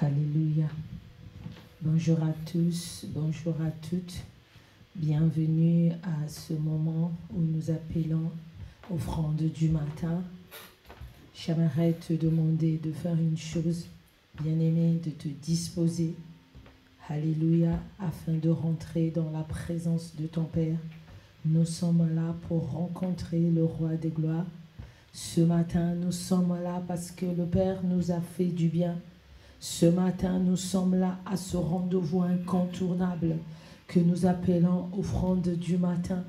Alléluia. Bonjour à tous, bonjour à toutes. Bienvenue à ce moment où nous appelons offrande du matin. J'aimerais te demander de faire une chose, bien-aimé, de te disposer. Alléluia, afin de rentrer dans la présence de ton Père. Nous sommes là pour rencontrer le Roi des gloires. Ce matin, nous sommes là parce que le Père nous a fait du bien. Ce matin, nous sommes là à ce rendez-vous incontournable que nous appelons offrande du matin.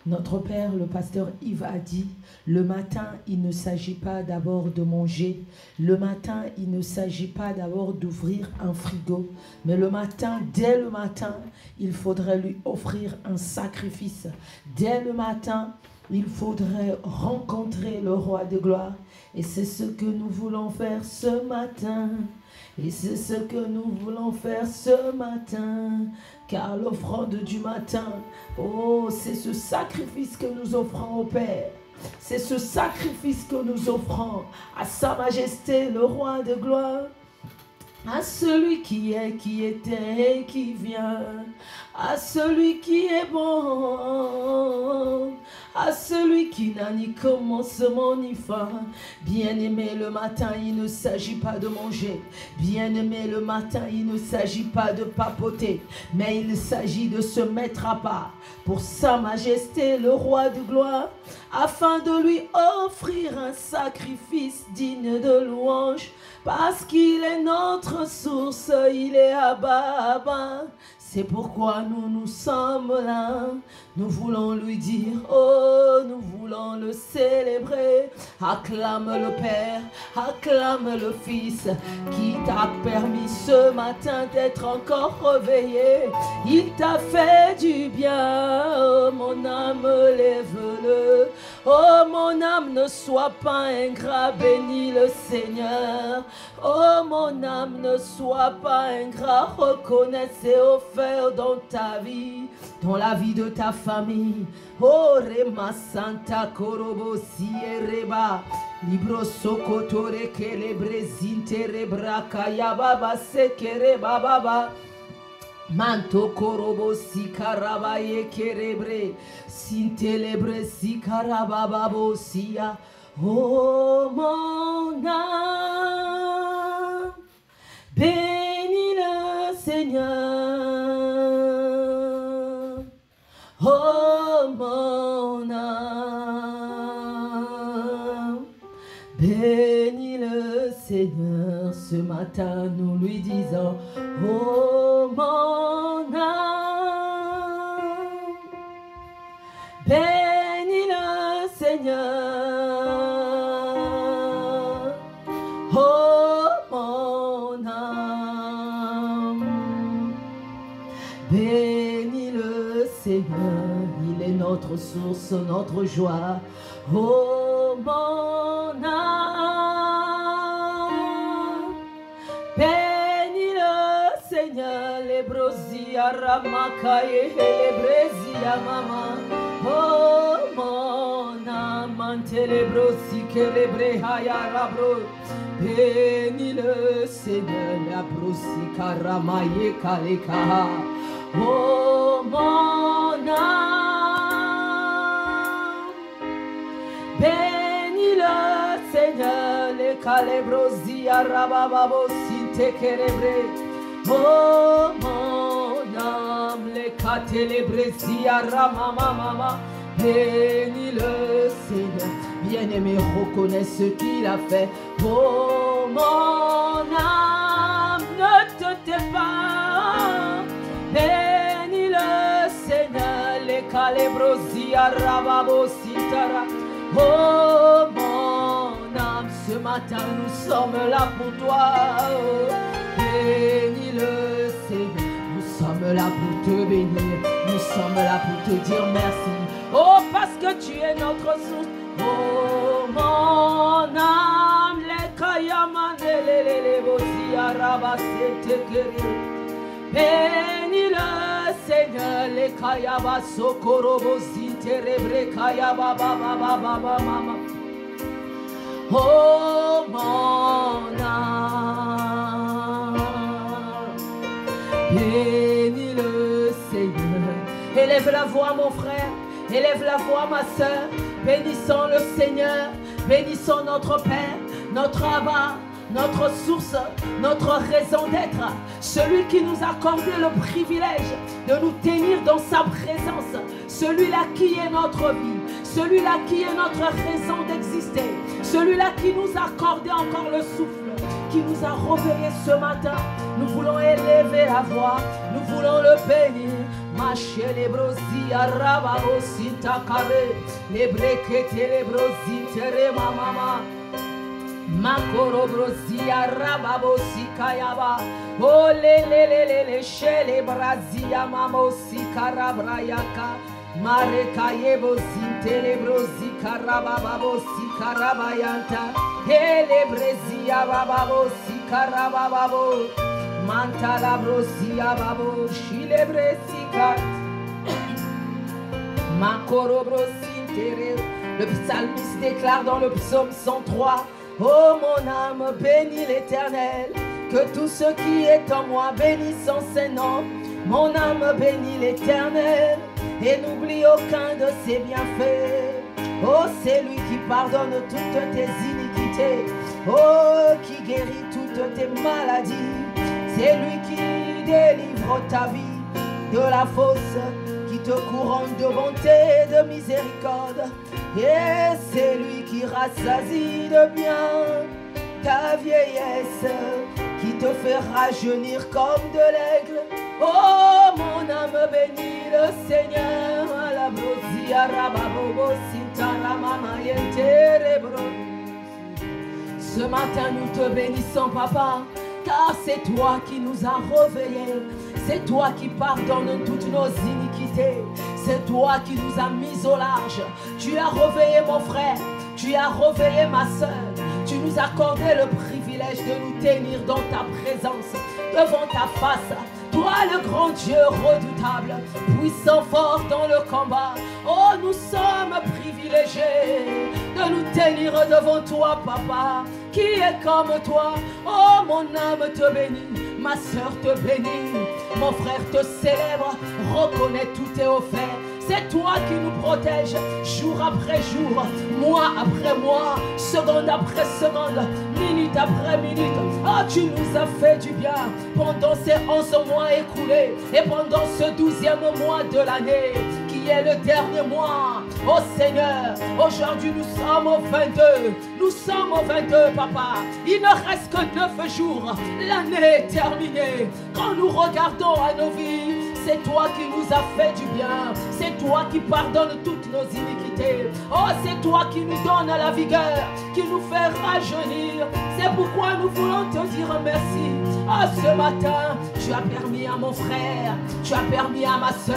Notre Père, le pasteur Yves, a dit, le matin, il ne s'agit pas d'abord de manger. Le matin, il ne s'agit pas d'abord d'ouvrir un frigo. Mais le matin, dès le matin, il faudrait lui offrir un sacrifice. Dès le matin, il faudrait rencontrer le Roi de gloire. Et c'est ce que nous voulons faire ce matin. Et c'est ce que nous voulons faire ce matin. Car l'offrande du matin, oh, c'est ce sacrifice que nous offrons au Père. C'est ce sacrifice que nous offrons à Sa Majesté, le Roi de gloire. À celui qui est, qui était et qui vient. À celui qui est bon. À celui qui n'a ni commencement ni fin. Bien-aimé, le matin, il ne s'agit pas de manger. Bien-aimé, le matin, il ne s'agit pas de papoter. Mais il s'agit de se mettre à part pour Sa Majesté, le Roi de gloire, afin de lui offrir un sacrifice digne de louange. Parce qu'il est notre source, il est Abba. C'est pourquoi nous sommes là. Nous voulons lui dire, oh, nous voulons le célébrer. Acclame le Père, acclame le Fils, qui t'a permis ce matin d'être encore réveillé. Il t'a fait du bien, oh mon âme, lève-le. Oh mon âme, ne sois pas ingrat, bénis le Seigneur. Oh mon âme, ne sois pas ingrat, reconnais ses offerts dans ta vie, dans la vie de ta famille. Oh Rema Santa Korobo Siereba, Libro Sokotore Kelebre Zinterebra Kayababa Sekere Baba. Manto korobo sikaraba yekerebre, sintelebre sikarababo sia. Oh mon âme, bénis le Seigneur. Oh mon âme, bénis le Seigneur. Ce matin nous lui disons, oh mon âme, bénis le Seigneur. Oh mon âme, bénis le Seigneur. Il est notre source, notre joie. Oh mon âme, bénis le Seigneur. Les brosia ramakaye, les bresia mama. Oh mon âme, les brosi que les brehaya rabro. Bénis le Seigneur, la brosi karamaye kaleka. Oh mon âme, bénis le Seigneur, les calebrosi arababo sinte kerebre. Oh mon âme, les catelebrosi aramamama. Bénis le Seigneur, bien-aimé, reconnais ce qu'il a fait. Oh mon âme, ne te tais pas. Bénis le Seigneur, les calebrosi arababo sintara. Oh mon âme, ce matin nous sommes là pour toi. Oh, bénis le Seigneur, nous sommes là pour te bénir. Nous sommes là pour te dire merci. Oh, parce que tu es notre source. Oh mon âme, les kayamande les bosi arabasete kere. Bénis le Seigneur, les kayaba sokorobo siterebre kayaba baba baba mama. Oh mon âme, Bénis le Seigneur. Élève la voix, mon frère. Élève la voix, ma soeur. Bénissons le Seigneur. Bénissons notre Père, notre Abba, notre source, notre raison d'être. Celui qui nous a accordé le privilège de nous tenir dans sa présence. Celui-là qui est notre vie. Celui-là qui est notre raison d'exister. Celui-là qui nous a accordé encore le souffle, qui nous a réveillés ce matin. Nous voulons élever la voix, nous voulons le bénir. Maché les brosi, araba aussi takare, les brekete les brosi, tere mama. Makoro brosi, araba aussi kayaba. Oh le chez les brasi, amama aussi karabrayaka. Marekaye bosi, tere brosi, karababa bosi, karabayanta. Ele brezi, ababa bosi, karababa. Mantala brosia babo, chile bresica. Makoro brosintere. Le psalmiste déclare dans le psaume 103. Oh mon âme, bénis l'Éternel. Que tout ce qui est en moi bénisse son Saint-Nom. Mon âme bénit l'Éternel et n'oublie aucun de ses bienfaits. Oh, c'est lui qui pardonne toutes tes iniquités. Oh, qui guérit toutes tes maladies. C'est lui qui délivre ta vie de la fosse, qui te couronne de bonté et de miséricorde. Et c'est lui qui rassasie de bien ta vieillesse, qui te fait rajeunir comme de l'aigle. Oh, mon âme bénit le Seigneur. La brosia rababobo sintara mama yenterebro. Ce matin nous te bénissons, papa. Car c'est toi qui nous as réveillés. C'est toi qui pardonnes toutes nos iniquités. C'est toi qui nous as mis au large. Tu as réveillé mon frère. Tu as réveillé ma soeur. Tu nous as accordé le privilège de nous tenir dans ta présence, devant ta face. Toi le grand Dieu redoutable, puissant fort dans le combat. Oh, nous sommes privilégiés de nous tenir devant toi, papa. Qui est comme toi? Oh, mon âme te bénit, ma soeur te bénit, mon frère te célèbre, reconnais tout est offert. C'est toi qui nous protèges jour après jour, mois après mois, seconde après seconde, minute après minute. Oh, tu nous as fait du bien pendant ces 11 mois écoulés et pendant ce 12e mois de l'année qui est le dernier mois. Oh Seigneur, aujourd'hui nous sommes au 22. Nous sommes au 22, papa. Il ne reste que 9 jours. L'année est terminée. Quand nous regardons à nos vies, c'est toi qui nous as fait du bien. C'est toi qui pardonne toutes nos iniquités. Oh, c'est toi qui nous donne la vigueur, qui nous fait rajeunir. C'est pourquoi nous voulons te dire merci. Oh, ce matin, tu as permis à mon frère, tu as permis à ma soeur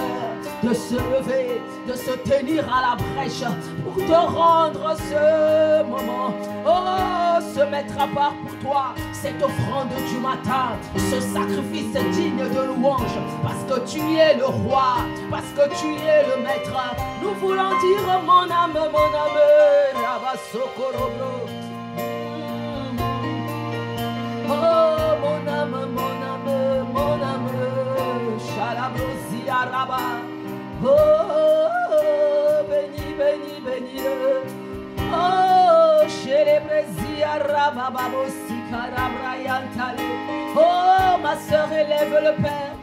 de se lever, de se tenir à la brèche pour te rendre ce moment. Oh, se mettre à part pour toi, cette offrande du matin, ce sacrifice digne de louange, parce que tu es le roi, parce que tu es le maître. Nous voulons dire mon âme, Rabba Sokorobro. Oh, mon âme, Shalabrosia Rabba. Oh, béni, béni, béni-le. Oh, chez les Brésia Rabba Babosi Karabrayantale. Oh, ma soeur, élève le Père,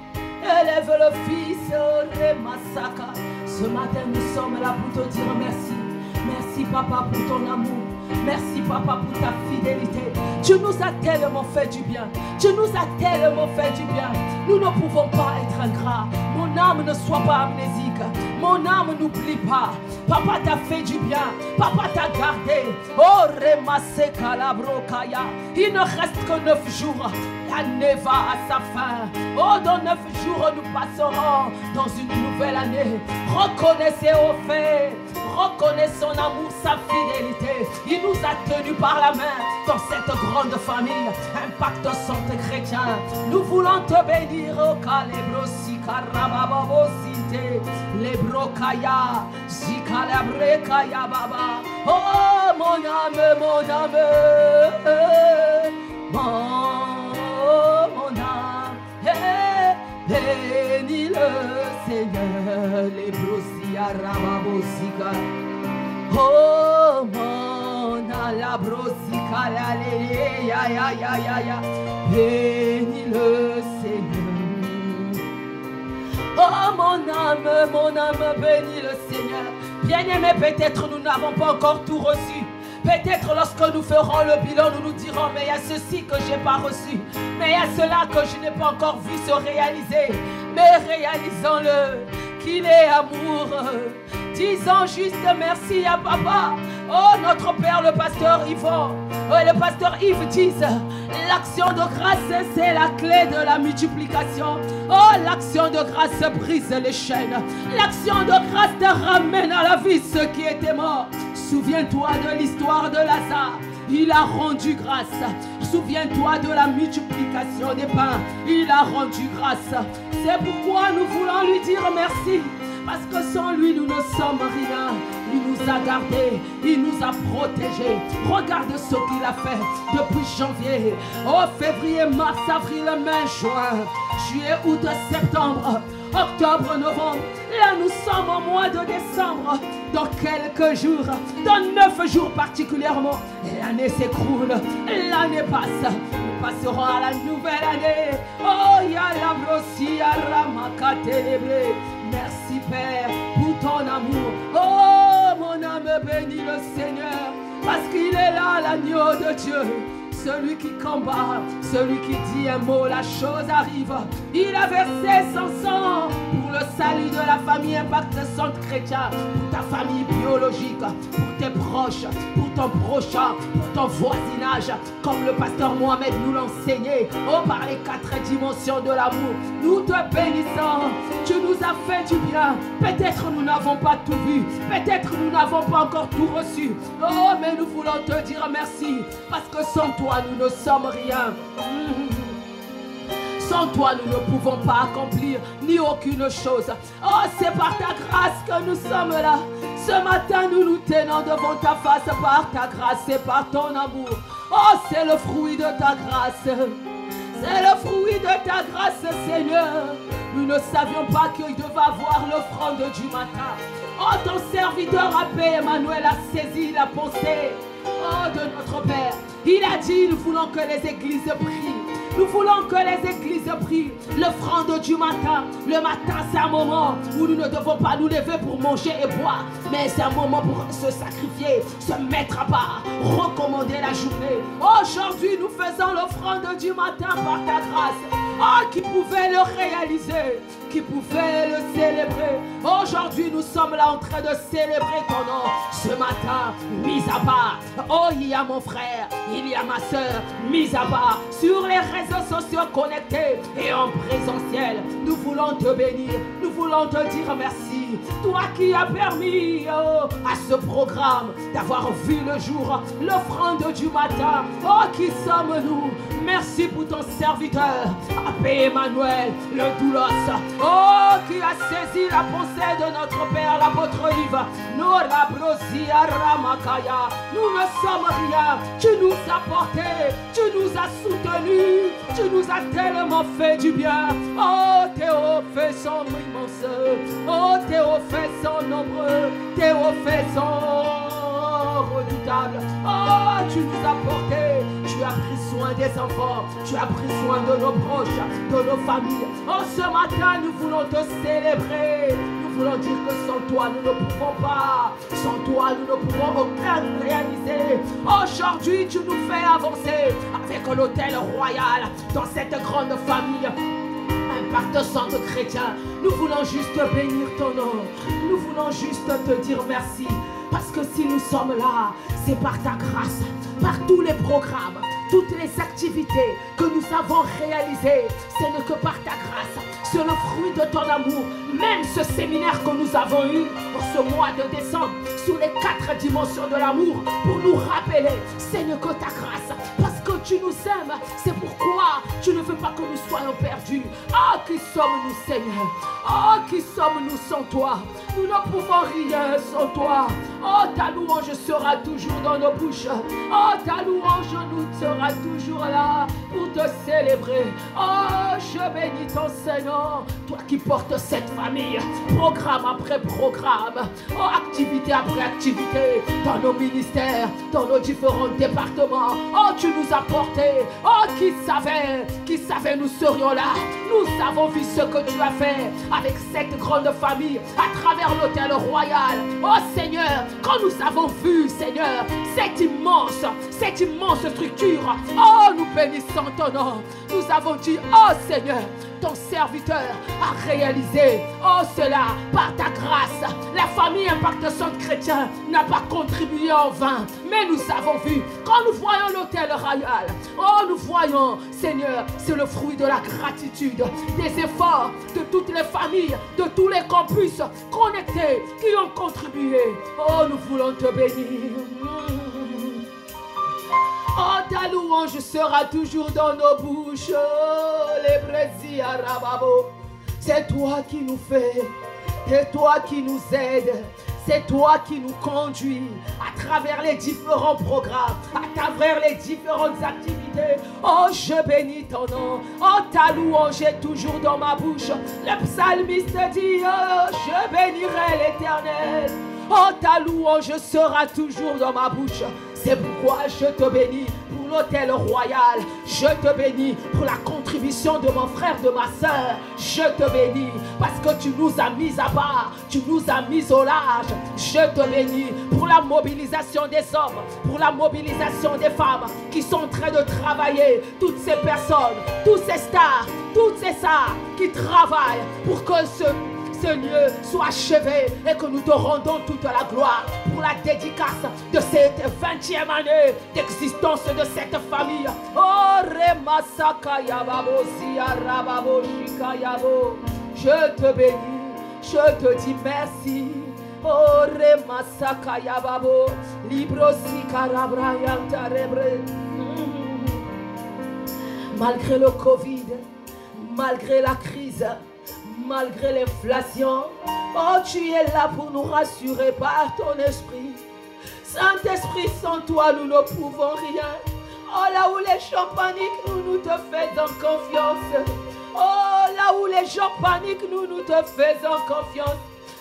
élève le Fils, oh, Remasaka. Ce matin, nous sommes là pour te dire merci. Merci, papa, pour ton amour. Merci, papa, pour ta fidélité. Tu nous as tellement fait du bien. Tu nous as tellement fait du bien. Nous ne pouvons pas être ingrats. Mon âme ne soit pas amnésique. Mon âme n'oublie pas. Papa t'a fait du bien. Papa t'a gardé. Oh, Remase Kalabrokaya. Il ne reste que 9 jours. L'année va à sa fin. Oh, dans 9 jours, nous passerons dans une nouvelle année. Reconnaissez au fait. Reconnaissez son amour, sa fidélité. Il nous a tenus par la main dans cette grande famille. Impact Santé Chrétien. Nous voulons te bénir. Oh, Kalebrosi Karabababosite. Lebrokaya. Zikalabrekaya Baba. Oh, mon âme, mon âme. Mon âme, brosica. Oh mon la brosica la ya ya ya ya ya. Bénis le Seigneur. Oh mon âme, bénis le Seigneur. Bien-aimé, peut-être nous n'avons pas encore tout reçu. Peut-être lorsque nous ferons le bilan, nous nous dirons, mais il y a ceci que je n'ai pas reçu. Mais il y a cela que je n'ai pas encore vu se réaliser. Mais réalisons-le, qu'il est amour. Disons juste merci à Papa. Oh, notre Père, le pasteur Yvon. Le pasteur Yves disent, l'action de grâce, c'est la clé de la multiplication. Oh, l'action de grâce brise les chaînes. L'action de grâce te ramène à la vie ceux qui étaient morts. Souviens-toi de l'histoire de Lazare. Il a rendu grâce. Souviens-toi de la multiplication des pains. Il a rendu grâce. C'est pourquoi nous voulons lui dire merci. Parce que sans lui, nous ne sommes rien. Il nous a gardés, il nous a protégés. Regarde ce qu'il a fait depuis janvier. Oh, février, mars, avril, mai, juin, juillet, août, septembre, octobre, novembre. Là, nous sommes au mois de décembre. Dans quelques jours, dans 9 jours particulièrement, l'année s'écroule, l'année passe. Nous passerons à la nouvelle année. Oh, yalla brossi, ramaka télébré. Merci Père pour ton amour. Oh, mon âme bénit le Seigneur, parce qu'il est là, l'agneau de Dieu. Celui qui combat, celui qui dit un mot, la chose arrive. Il a versé son sang pour le salut de la famille Impact Centre Chrétien, pour ta famille biologique, pour tes proches, pour ton prochain, pour ton voisinage, comme le pasteur Mohamed nous l'enseignait. Oh, par les 4 dimensions de l'amour, nous te bénissons. Tu nous as fait du bien. Peut-être nous n'avons pas tout vu, peut-être nous n'avons pas encore tout reçu. Oh, mais nous voulons te dire merci, parce que sans toi, nous ne sommes rien. Sans toi, nous ne pouvons pas accomplir ni aucune chose. Oh, c'est par ta grâce que nous sommes là. Ce matin, nous nous tenons devant ta face par ta grâce et par ton amour. Oh, c'est le fruit de ta grâce. C'est le fruit de ta grâce, Seigneur. Nous ne savions pas qu'il devait avoir l'offrande du matin. Oh, ton serviteur Abbé Emmanuel a saisi la pensée, oh, de notre Père. Il a dit, nous voulons que les églises prient. Nous voulons que les églises prient. L'offrande du matin. Le matin, c'est un moment où nous ne devons pas nous lever pour manger et boire. Mais c'est un moment pour se sacrifier, se mettre à part, recommander la journée. Aujourd'hui, nous faisons l'offrande du matin par ta grâce. Oh, qui pouvait le réaliser, qui pouvait le célébrer. Aujourd'hui, nous sommes là en train de célébrer ton nom. Ce matin, mis à part. Oh, il y a mon frère, il y a ma soeur, mis à part. Sur les réseaux sociaux connectés et en présentiel, nous voulons te bénir, nous voulons te dire merci. Toi qui as permis, oh, à ce programme d'avoir vu le jour, l'offrande du matin. Oh, qui sommes-nous? Merci pour ton serviteur, Abbé Emmanuel, le doulos. Oh, qui a saisi la pensée de notre Père, l'apôtre Yves. Nous ne sommes rien. Tu nous as portés, tu nous as soutenus, tu nous as tellement fait du bien. Oh, tes hauts faits sont immenses. Oh, tes hauts faits sont nombreux. Tes hauts faits sont redoutables. Oh, tu nous as portés. Tu as pris soin des enfants. Tu as pris soin de nos proches, de nos familles. Oh, ce matin, nous voulons te célébrer. Nous voulons dire que sans toi, nous ne pouvons pas. Sans toi, nous ne pouvons aucun réaliser. Aujourd'hui, tu nous fais avancer avec l'hôtel royal dans cette grande famille. Impact Centre Chrétien. Nous voulons juste bénir ton nom. Nous voulons juste te dire merci. Parce que si nous sommes là, c'est par ta grâce, par tous les programmes, toutes les activités que nous avons réalisées. Ce n'est que par ta grâce. C'est le fruit de ton amour. Même ce séminaire que nous avons eu pour ce mois de décembre, sur les 4 dimensions de l'amour, pour nous rappeler, ce n'est que ta grâce. Parce que tu nous aimes. C'est pourquoi tu ne veux pas que nous soyons perdus. Oh, qui sommes-nous, Seigneur? Oh, qui sommes-nous sans toi? Nous ne pouvons rien sans toi. Oh, ta louange sera toujours dans nos bouches. Oh, ta louange nous sera toujours là pour te célébrer. célébrer. Oh, je bénis ton Seigneur. Toi qui portes cette famille, programme après programme, oh, activité après activité, dans nos ministères, dans nos différents départements. Oh, tu nous as portés. Oh, qui savait nous serions là. Nous avons vu ce que tu as fait avec cette grande famille à travers l'hôtel royal. Oh Seigneur, quand nous avons vu, Seigneur, cette immense structure, oh, nous bénissons ton nom. Nous avons dit, oh Seigneur, ton serviteur a réalisé, oh cela, par ta grâce. La famille Impact Centre Chrétien n'a pas contribué en vain, mais nous avons vu, quand nous voyons l'hôtel royal, oh nous voyons, Seigneur, c'est le fruit de la gratitude, des efforts de toutes les familles, de tous les campus connectés qui ont contribué. Oh, nous voulons te bénir. Oh, ta louange sera toujours dans nos bouches. Oh, les brésil arababo. C'est toi qui nous fais, c'est toi qui nous aide, c'est toi qui nous conduis à travers les différents programmes, à travers les différentes activités. Oh, je bénis ton nom. Oh, ta louange est toujours dans ma bouche. Le psalmiste dit, oh, je bénirai l'Éternel. Oh, ta louange sera toujours dans ma bouche. C'est pourquoi je te bénis pour l'hôtel royal. Je te bénis pour la contribution de mon frère, de ma soeur. Je te bénis parce que tu nous as mis à part, tu nous as mis au large. Je te bénis pour la mobilisation des hommes, pour la mobilisation des femmes qui sont en train de travailler. Toutes ces personnes, tous ces stars, toutes ces stars qui travaillent pour que ce lieu soit achevé et que nous te rendons toute la gloire pour la dédicace de cette 20e année d'existence de cette famille. Oh, Remasaka Yababo, Siarababo, Shikayabo. Je te bénis, je te dis merci. Oh, Remasaka Yababo, Libro Sikarabra Yantarebre. Malgré le Covid, malgré la crise, malgré l'inflation, oh, tu es là pour nous rassurer par ton esprit. Saint-Esprit, sans toi, nous ne pouvons rien. Oh, là où les gens paniquent, nous te faisons confiance. Oh, là où les gens paniquent, nous te faisons confiance.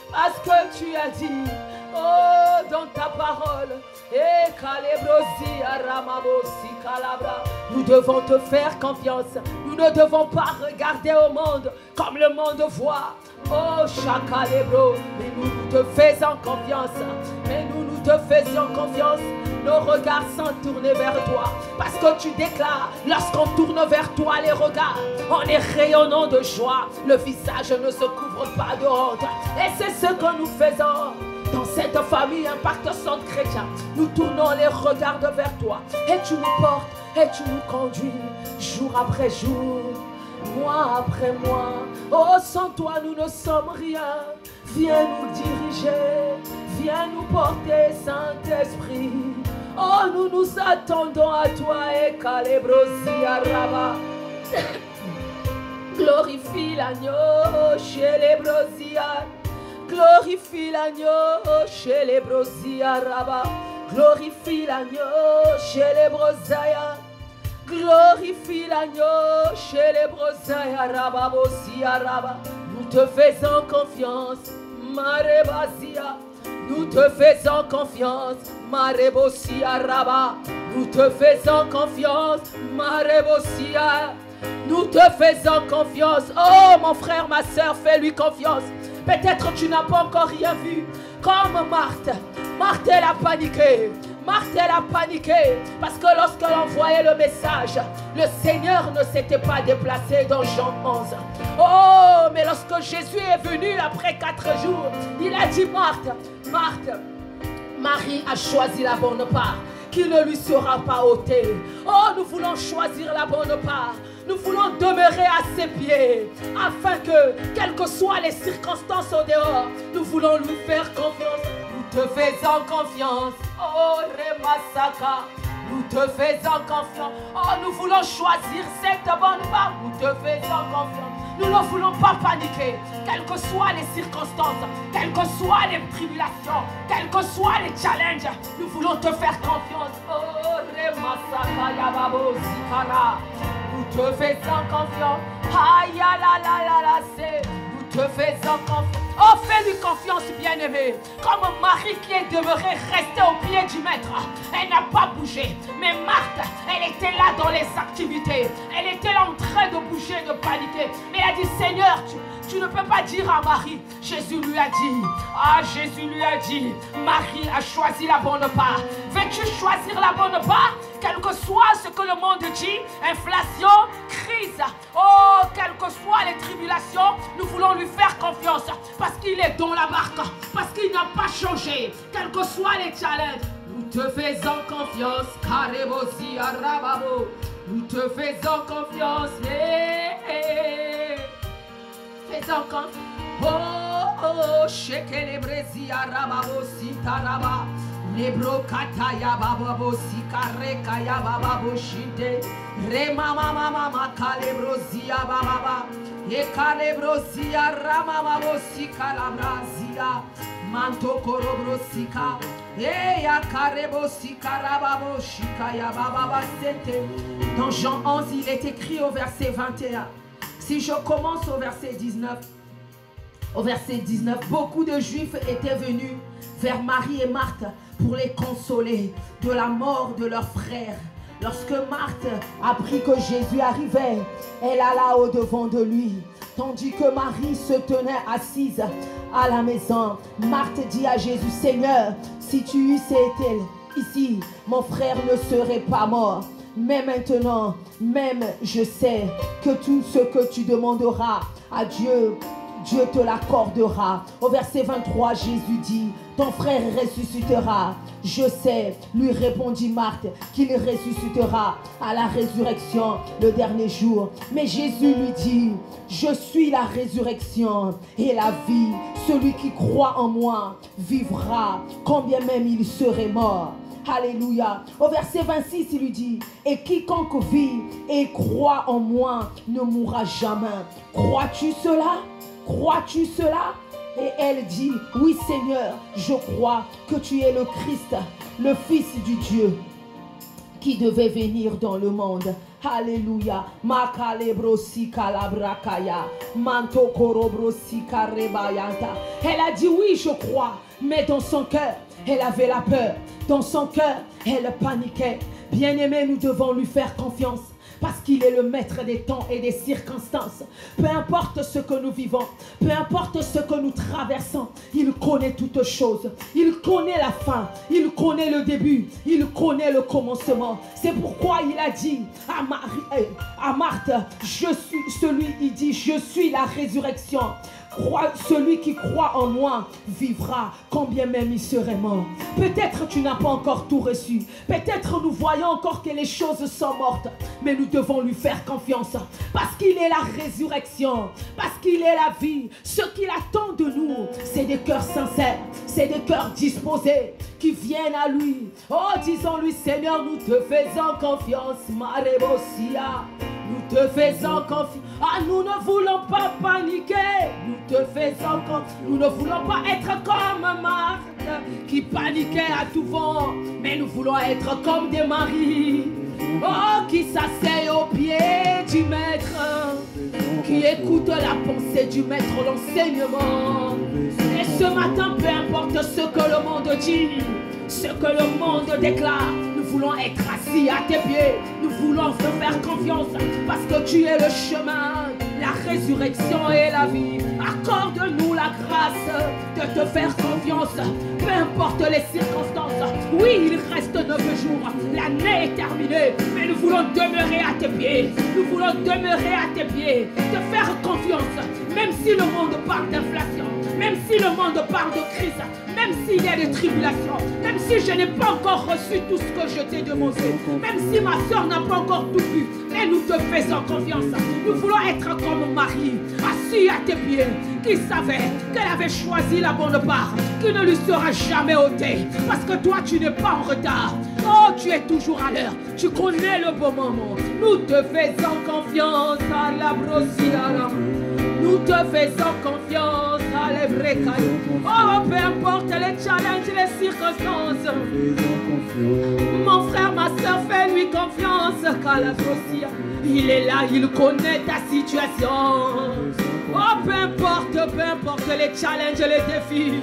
Parce que tu as dit, oh, dans ta parole, nous devons te faire confiance. Nous ne devons pas regarder au monde comme le monde voit. Oh, Chakalebro, mais nous te faisons confiance. Mais nous te faisions confiance. Nos regards sont tournés vers toi. Parce que tu déclares, lorsqu'on tourne vers toi les regards, on est rayonnant de joie. Le visage ne se couvre pas de honte. Et c'est ce que nous faisons. Dans cette famille Impact Centre Chrétien, nous tournons les regards vers toi. Et tu nous portes, et tu nous conduis, jour après jour, mois après mois. Oh, sans toi, nous ne sommes rien. Viens nous diriger, viens nous porter, Saint-Esprit. Oh, nous nous attendons à toi, et Kalebrosi Araba. Glorifie l'agneau chez les brosias. Glorifie l'agneau chez les brosias Rabat. Glorifie l'agneau chez les brosias. Glorifie l'agneau chez les brosias Rabat Bosia Rabat. Nous te faisons confiance, Marebasia. Nous te faisons confiance, Marebosia Rabat. Nous te faisons confiance, Marebosia. Nous te faisons confiance. Oh mon frère, ma soeur, fais-lui confiance. Peut-être tu n'as pas encore rien vu. Comme Marthe. Marthe, elle a paniqué. Marthe, elle a paniqué. Parce que lorsque l'on voyait le message, le Seigneur ne s'était pas déplacé dans Jean 11. Oh, mais lorsque Jésus est venu après 4 jours, il a dit, Marthe, Marthe, Marie a choisi la bonne part qui ne lui sera pas ôtée. Oh, nous voulons choisir la bonne part. Nous voulons demeurer à ses pieds, afin que, quelles que soient les circonstances au dehors, nous voulons lui faire confiance. Nous te faisons confiance, oh Remasaka. Nous te faisons confiance. Oh, nous voulons choisir cette bonne part. Nous te faisons confiance. Nous ne voulons pas paniquer, quelles que soient les circonstances, quelles que soient les tribulations, quels que soient les challenges. Nous voulons te faire confiance. Oh Remasaka Yababo Zikara. Nous nous te faisons confiance. Aïe, la, la, la, la, c'est, nous te faisons confiance. Oh, fais-lui confiance, bien-aimé. Comme Marie qui est demeurée restée au pied du maître. Elle n'a pas bougé. Mais Marthe, elle était là dans les activités. Elle était là en train de bouger, de paniquer. Mais elle a dit, Seigneur, tu ne peux pas dire à Marie. Jésus lui a dit, Jésus lui a dit, Marie a choisi la bonne part. Veux-tu choisir la bonne part? Quel que soit ce que le monde dit, inflation, crise, oh, quelles que soient les tribulations, nous voulons lui faire confiance parce qu'il est dans la barque, parce qu'il n'a pas changé, quels que soient les challenges. Nous te faisons confiance, Karebosi Arababo. Nous te faisons confiance, faisons confiance. Oh, Shekelebrezi Arababo Sitaraba. Lebro kataya bababo sikare kaya bababo shite re mama mama kalebrozia bababa e kalebrozia rama bababo sikalabrazia manto korobrosika e ya karebo sikarababo shikaya bababa sente. Dans Jean 11 il est écrit au verset 21. Si je commence au verset 19, au verset 19, beaucoup de Juifs étaient venus vers Marie et Marthe pour les consoler de la mort de leur frère. Lorsque Marthe apprit que Jésus arrivait, elle alla au-devant de lui, tandis que Marie se tenait assise à la maison. Marthe dit à Jésus, Seigneur, si tu eusses été ici, mon frère ne serait pas mort. Mais maintenant, même je sais que tout ce que tu demanderas à Dieu, Dieu te l'accordera. Au verset 23, Jésus dit, ton frère ressuscitera. Je sais, lui répondit Marthe, qu'il ressuscitera à la résurrection le dernier jour. Mais Jésus lui dit, je suis la résurrection et la vie. Celui qui croit en moi vivra, quand bien même il serait mort. Alléluia. Au verset 26, il lui dit, et quiconque vit et croit en moi ne mourra jamais. Crois-tu cela? Crois-tu cela? Et elle dit, oui Seigneur, je crois que tu es le Christ, le Fils du Dieu qui devait venir dans le monde. Alléluia. Elle a dit oui, je crois, mais dans son cœur, elle avait la peur. Dans son cœur, elle paniquait. Bien-aimé, nous devons lui faire confiance. Parce qu'il est le maître des temps et des circonstances. Peu importe ce que nous vivons, peu importe ce que nous traversons, il connaît toutes choses. Il connaît la fin, il connaît le début, il connaît le commencement. C'est pourquoi il a dit à Marthe, je suis celui, il dit, je suis la résurrection. Celui qui croit en moi vivra, quand bien même il serait mort. Peut-être tu n'as pas encore tout reçu. Peut-être nous voyons encore que les choses sont mortes. Mais nous devons lui faire confiance. Parce qu'il est la résurrection. Parce qu'il est la vie. Ce qu'il attend de nous, c'est des cœurs sincères. C'est des cœurs disposés qui viennent à lui. Oh, disons-lui, Seigneur, nous te faisons confiance. Marebosia. Nous te faisons confiance. Ah, nous ne voulons pas paniquer. Nous te faisons confiance. Nous ne voulons pas être comme Marthe qui paniquait à tout vent. Mais nous voulons être comme des maris. Oh, qui s'asseyent au pied du maître. Qui écoutent la pensée du maître, l'enseignement. Et ce matin, peu importe ce que le monde dit, ce que le monde déclare, nous voulons être assis à tes pieds. Nous voulons te faire confiance parce que tu es le chemin, la résurrection et la vie. Accorde-nous la grâce de te faire confiance, peu importe les circonstances. Oui, il reste 9 jours, l'année est terminée, mais nous voulons demeurer à tes pieds. Nous voulons demeurer à tes pieds, te faire confiance, même si le monde parle d'inflation, même si le monde parle de crise, même s'il y a des tribulations, même si je n'ai pas encore reçu tout ce que je t'ai demandé, même si ma soeur n'a pas encore tout vu, mais nous te faisons confiance. Nous voulons être comme Marie, assis à tes pieds, qui savait qu'elle avait choisi la bonne part, qui ne lui sera jamais ôtée, parce que toi tu n'es pas en retard. Oh, tu es toujours à l'heure, tu connais le bon moment. Nous te faisons confiance à la brossière. Nous te faisons confiance. Oh, peu importe les challenges, les circonstances. Mon frère, ma soeur, fais-lui confiance. Il est là, il connaît ta situation. Oh, peu importe les challenges, les défis.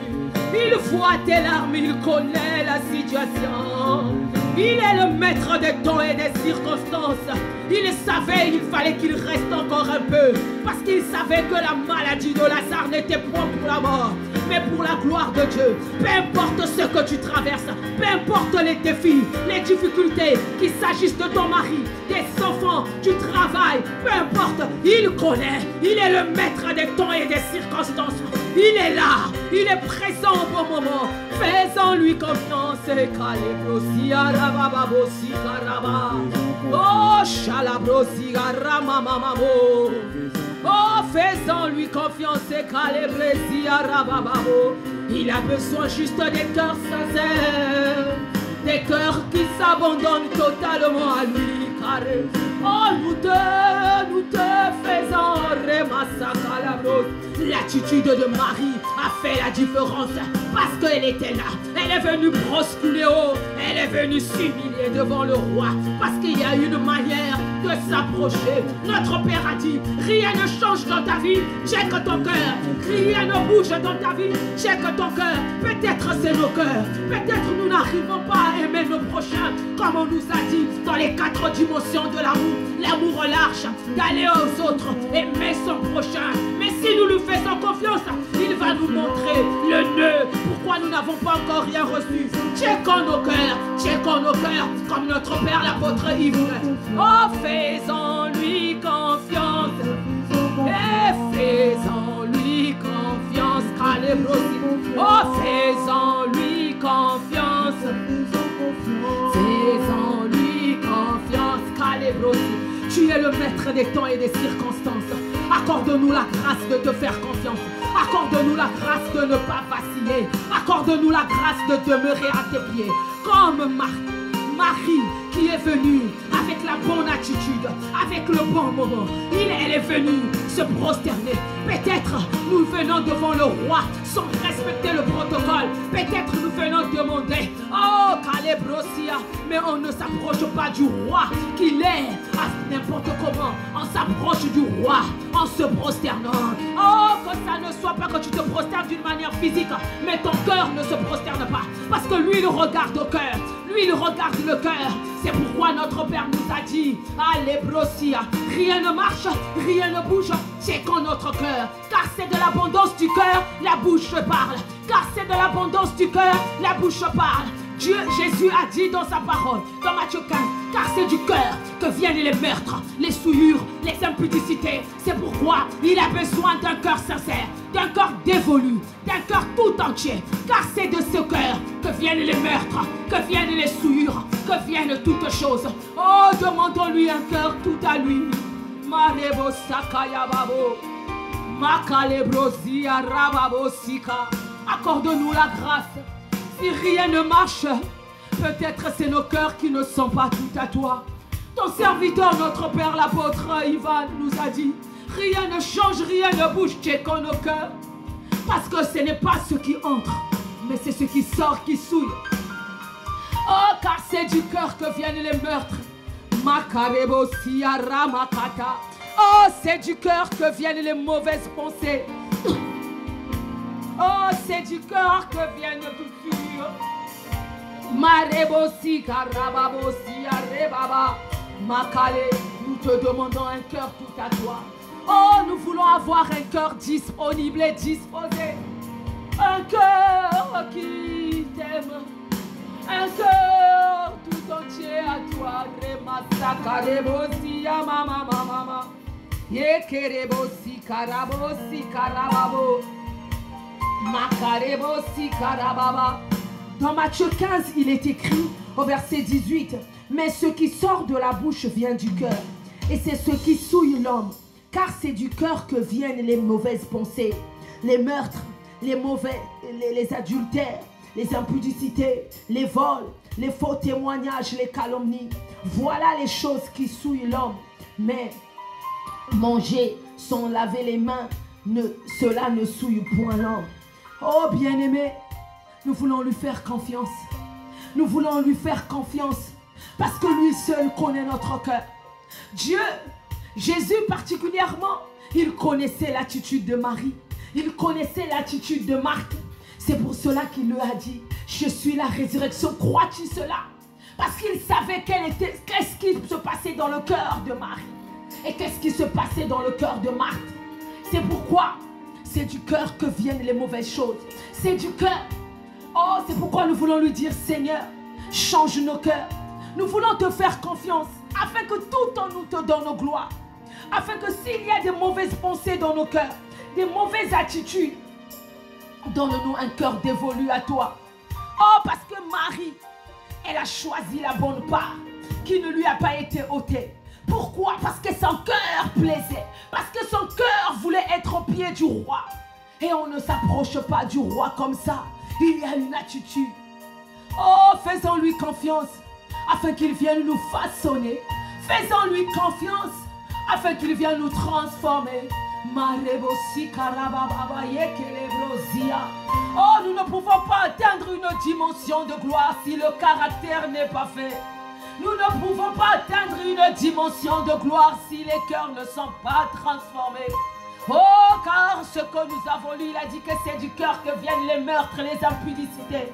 Il voit tes larmes, il connaît la situation. Il est le maître des temps et des circonstances. Il savait qu'il fallait qu'il reste encore un peu. Parce qu'il savait que la maladie de Lazare n'était point pour la mort, mais pour la gloire de Dieu. Peu importe ce que tu traverses, peu importe les défis, les difficultés, qu'il s'agisse de ton mari, des enfants, du travail, peu importe, il connaît. Il est le maître des temps et des circonstances. Il est là, il est présent au bon moment. Faisons-lui confiance. Oh, Shalabrosi Ramamamamo. Oh, faisons-lui confiance. Il a besoin juste des cœurs sincères, des cœurs qui s'abandonnent totalement à lui. Oh, nous te faisons remassakalabros. L'attitude de Marie a fait la différence parce qu'elle était là. Elle est venue brosser haut. Elle est venue s'humilier devant le roi parce qu'il y a une manière de s'approcher. Notre Père a dit, rien ne change dans ta vie, check ton cœur. Rien ne bouge dans ta vie, check ton cœur. Peut-être c'est nos cœurs. Peut-être nous n'arrivons pas à aimer nos prochains comme on nous a dit dans les 4 dimensions de l'amour. L'amour large, d'aller aux autres, aimer son prochain. Mais si nous lui faisons confiance, il va nous montrer le nœud. Pourquoi nous n'avons pas encore rien reçu? Checkons nos cœurs, comme notre Père l'apôtre Yves. Oh, faisons-lui confiance. Et faisons-lui confiance. Oh, faisons-lui confiance. Faisons-lui confiance. Tu es le maître des temps et des circonstances. Accorde-nous la grâce de te faire confiance. Accorde-nous la grâce de ne pas vaciller. Accorde-nous la grâce de demeurer à tes pieds. Comme Marie qui est venue avec la bonne attitude, avec le bon moment. Elle est venue se prosterner. Peut-être nous venons devant le roi sans respecter le protocole. Peut-être nous venons demander, oh, Calebrosia, mais on ne s'approche pas du roi qu'il est n'importe comment. On s'approche du roi en se prosternant. Oh, que ça ne soit pas que tu te prosternes d'une manière physique, mais ton cœur ne se prosterne pas. Parce que lui, il regarde au cœur. Lui, il regarde le cœur. C'est pourquoi notre Père nous a dit, allez, brosia, rien ne marche, rien ne bouge, c'est qu'en notre cœur. Car c'est de l'abondance du cœur, la bouche parle. Car c'est de l'abondance du cœur, la bouche parle. Dieu, Jésus a dit dans sa parole, dans Matthieu 15, car c'est du cœur que viennent les meurtres, les souillures, les impudicités. C'est pourquoi il a besoin d'un cœur sincère, d'un cœur dévolu, d'un cœur tout entier. Car c'est de ce cœur que viennent les meurtres, que viennent les souillures, que viennent toutes choses. Oh, demandons-lui un cœur tout à lui. Marebo sakaya babo, makalebrosia rababo sika. Accorde-nous la grâce. Si rien ne marche, peut-être c'est nos cœurs qui ne sont pas tout à toi. Ton serviteur, notre Père l'apôtre Ivan, nous a dit, rien ne change, rien ne bouge, checkons nos cœurs. Parce que ce n'est pas ce qui entre, mais c'est ce qui sort qui souille. Oh, car c'est du cœur que viennent les meurtres. Makarebo siara makata. Oh, c'est du cœur que viennent les mauvaises pensées. Oh, c'est du cœur que viennent tout fuir. Marebosi karababosi arebaba. Makale, nous te demandons un cœur tout à toi. Oh, nous voulons avoir un cœur disponible et disposé. Un cœur qui t'aime. Un cœur tout entier à toi. Remasakarebosi amama mama. Yekerebosi karabosi karababo. Makarebosi karababa. Dans Matthieu 15, il est écrit au verset 18, mais ce qui sort de la bouche vient du cœur, et c'est ce qui souille l'homme, car c'est du cœur que viennent les mauvaises pensées, les meurtres, les adultères, les impudicités, les vols, les faux témoignages, les calomnies. Voilà les choses qui souillent l'homme. Mais manger sans laver les mains, cela ne souille point l'homme. Oh bien-aimé, nous voulons lui faire confiance. Nous voulons lui faire confiance parce que lui seul connaît notre cœur. Dieu, Jésus particulièrement, il connaissait l'attitude de Marie. Il connaissait l'attitude de Marthe. C'est pour cela qu'il lui a dit, je suis la résurrection, crois-tu cela? Parce qu'il savait qu'est-ce qui se passait dans le cœur de Marie. Et qu'est-ce qui se passait dans le cœur de Marthe. C'est pourquoi c'est du cœur que viennent les mauvaises choses. C'est du cœur. Oh, c'est pourquoi nous voulons lui dire, Seigneur, change nos cœurs. Nous voulons te faire confiance, afin que tout en nous te donne gloire. Afin que s'il y a des mauvaises pensées dans nos cœurs, des mauvaises attitudes, donne-nous un cœur dévolu à toi. Oh, parce que Marie, elle a choisi la bonne part qui ne lui a pas été ôtée. Pourquoi? Parce que son cœur plaisait. Parce que son cœur voulait être au pied du roi. Et on ne s'approche pas du roi comme ça. Il y a une attitude. Oh, faisons-lui confiance afin qu'il vienne nous façonner. Faisons-lui confiance afin qu'il vienne nous transformer. Oh, nous ne pouvons pas atteindre une dimension de gloire si le caractère n'est pas fait. Nous ne pouvons pas atteindre une dimension de gloire si les cœurs ne sont pas transformés. Oh, car ce que nous avons lu, il a dit que c'est du cœur que viennent les meurtres, les impudicités.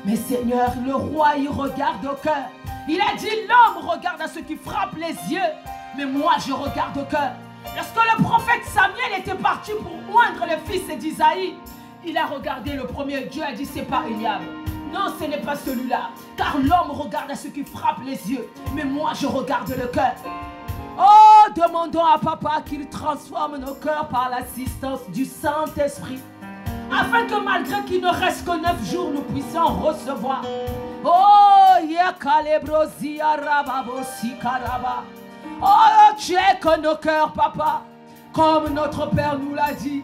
Mais Seigneur, le roi, il regarde au cœur. Il a dit, l'homme regarde à ce qui frappe les yeux, mais moi, je regarde au cœur. Lorsque le prophète Samuel était parti pour oindre le fils d'Isaïe, il a regardé le premier. Dieu a dit, c'est pas Eliab. Non, ce n'est pas celui-là. Car l'homme regarde à ce qui frappe les yeux, mais moi, je regarde le cœur. Oh, demandons à Papa qu'il transforme nos cœurs par l'assistance du Saint-Esprit, afin que malgré qu'il ne reste que 9 jours, nous puissions recevoir. Oh, oh, tu es que nos cœurs, Papa, comme notre Père nous l'a dit.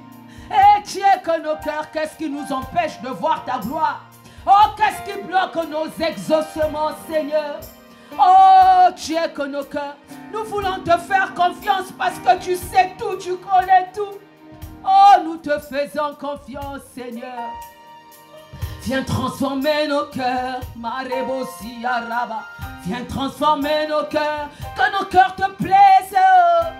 Et tu es que nos cœurs, qu'est-ce qui nous empêche de voir ta gloire? Oh, qu'est-ce qui bloque nos exaucements, Seigneur? Oh, tu es que nos cœurs. Nous voulons te faire confiance parce que tu sais tout, tu connais tout. Oh, nous te faisons confiance, Seigneur. Viens transformer nos cœurs, Marebosi Araba. Viens transformer nos cœurs, que nos cœurs te plaisent.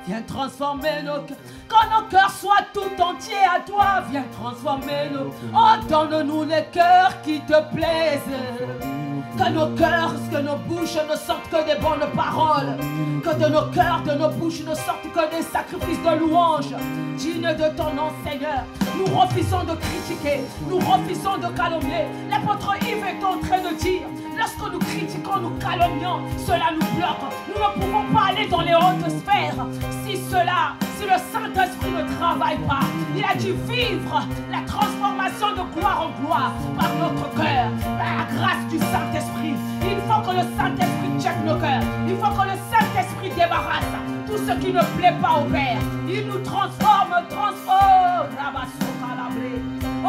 Viens transformer nos cœurs, que nos cœurs soient tout entiers à toi. Viens transformer nos... Oh, donne-nous les cœurs qui te plaisent. Que nos cœurs, que nos bouches ne sortent que des bonnes paroles. Que de nos cœurs, de nos bouches ne sortent que des sacrifices de louange. Dignes de ton nom, Seigneur. Nous refusons de critiquer. Nous refusons de calomnier. L'apôtre Yves est en train de dire, lorsque nous critiquons, nous calomnions, cela nous bloque. Nous ne pouvons pas aller dans les hautes sphères si le Saint-Esprit ne travaille pas. Il a dû vivre la transformation de gloire en gloire par notre cœur, par la grâce du Saint-Esprit. Il faut que le Saint-Esprit check nos cœurs. Il faut que le Saint-Esprit débarrasse tout ce qui ne plaît pas au Père. Il nous transforme.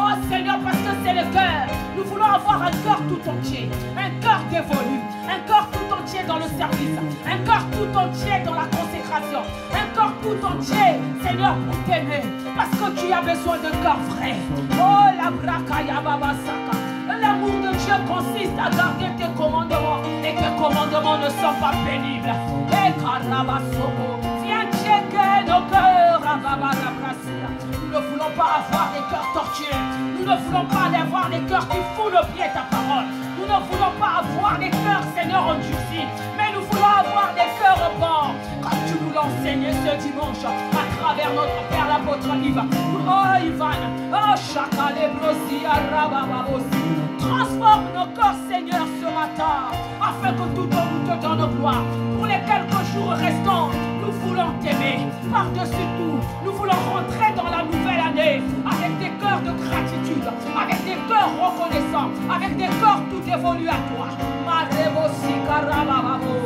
Oh Seigneur, parce que c'est le cœur. Nous voulons avoir un cœur tout entier, un cœur dévolu, un cœur tout entier dans le service, un cœur tout entier dans la consécration, un cœur tout entier, Seigneur, pour t'aimer, parce que tu as besoin d'un cœur vrai. Oh la brakaya babasaka. L'amour de Dieu consiste à garder tes commandements, et tes commandements ne sont pas pénibles. Et karabasoko, viens checker nos cœurs, Rabababrasia. Nous ne voulons pas avoir des cœurs tortueux. Nous ne voulons pas avoir des cœurs qui foulent au pied ta parole. Nous ne voulons pas avoir des cœurs, Seigneur, endurcis. Mais nous voulons avoir des cœurs bons. Comme tu nous l'as enseigné ce dimanche, à travers notre Père, l'apôtre Ivan. Oh, Ivan. Oh, Chakalebrosi, Arabababosi. Transforme nos cœurs, Seigneur, ce matin, afin que tout en nous te donne gloire. Pour les quelques jours restants, nous voulons t'aimer. Par-dessus tout, nous voulons rentrer dans la nouvelle année avec des cœurs de gratitude, avec des cœurs reconnaissants, avec des cœurs tout évolués à toi. Marebosi Karabababo.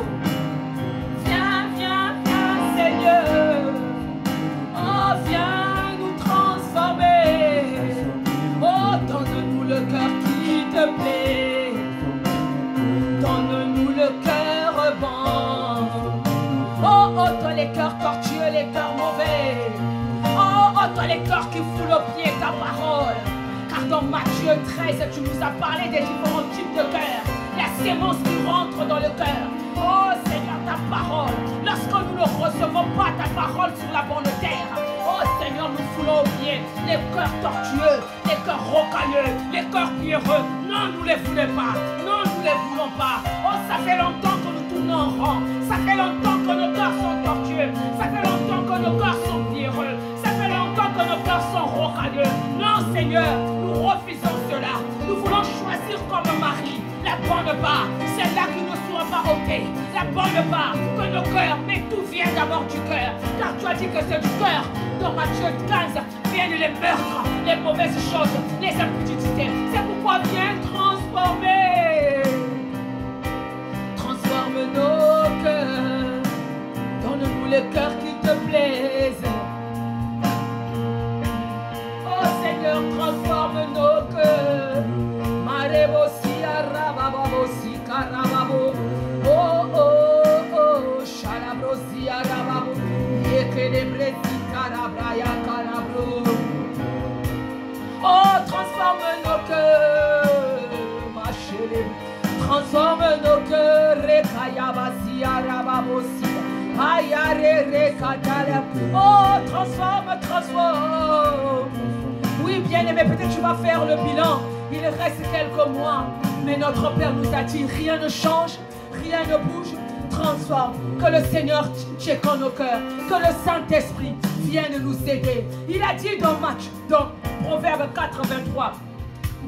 Viens, viens, viens, Seigneur. Oh, viens nous transformer. Oh, donne-nous le cœur qui te plaît. Donne-nous le cœur bon. Oh, ôte les cœurs tortueux, les cœurs mauvais. Oh, ôte soit les cœurs qui foulent au pied ta parole. Car dans Matthieu 13, tu nous as parlé des différents types de cœurs. La sémence qui rentre dans le cœur. Oh Seigneur, ta parole. Lorsque nous ne recevons pas ta parole sur la bonne terre, oh Seigneur, nous foulons au pied les cœurs tortueux, les cœurs rocailleux, les cœurs pierreux. Non, nous ne les voulons pas. Non, nous ne les voulons pas. Oh, ça fait longtemps que nous tournons en rond. Ça fait longtemps que nos cœurs sont tortueux. Ça fait longtemps que nos cœurs sont pierreux. Ça fait longtemps que nos cœurs sont rocailleux. Non, Seigneur, nous refusons cela. Nous voulons choisir comme Marie la bonne part, celle-là qui ne sera pas ôtée. La bonne part, que nos cœurs, mais tout vient d'abord du cœur. Car tu as dit que c'est du cœur. Dans Matthieu 15, viennent les meurtres, les mauvaises choses, les impudicités. C'est pourquoi viens transformer. Transforme nos cœurs. Donne-nous les cœurs qui te plaisent. Oh Seigneur, transforme nos cœurs. Marebosi arababosi karababo. Oh oh oh, shalabrosi arababo. Yekelebresi karabraya karabro. Oh, transforme nos cœurs, ma chérie. Transforme nos cœurs, rekayabasi arababosi. Ayare rekatala. Oh, transforme, transforme. Oui, bien-aimé, peut-être tu vas faire le bilan. Il reste quelques mois, mais notre Père nous a dit, rien ne change, rien ne bouge. Transforme, que le Seigneur check en nos cœurs, que le Saint-Esprit vienne nous aider. Il a dit dans Proverbe 83,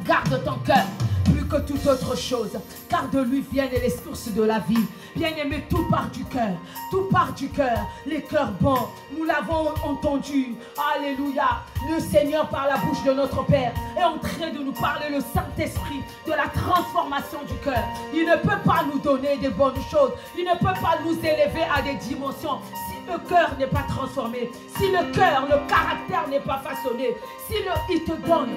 garde ton cœur plus que toute autre chose, car de lui viennent les sources de la vie. Bien-aimé, tout part du cœur, tout part du cœur. Les cœurs bons, nous l'avons entendu. Alléluia. Le Seigneur par la bouche de notre Père est en train de nous parler, le Saint-Esprit, de la transformation du cœur. Il ne peut pas nous donner des bonnes choses, il ne peut pas nous élever à des dimensions si le cœur n'est pas transformé, si le cœur, le caractère n'est pas façonné, si il te donne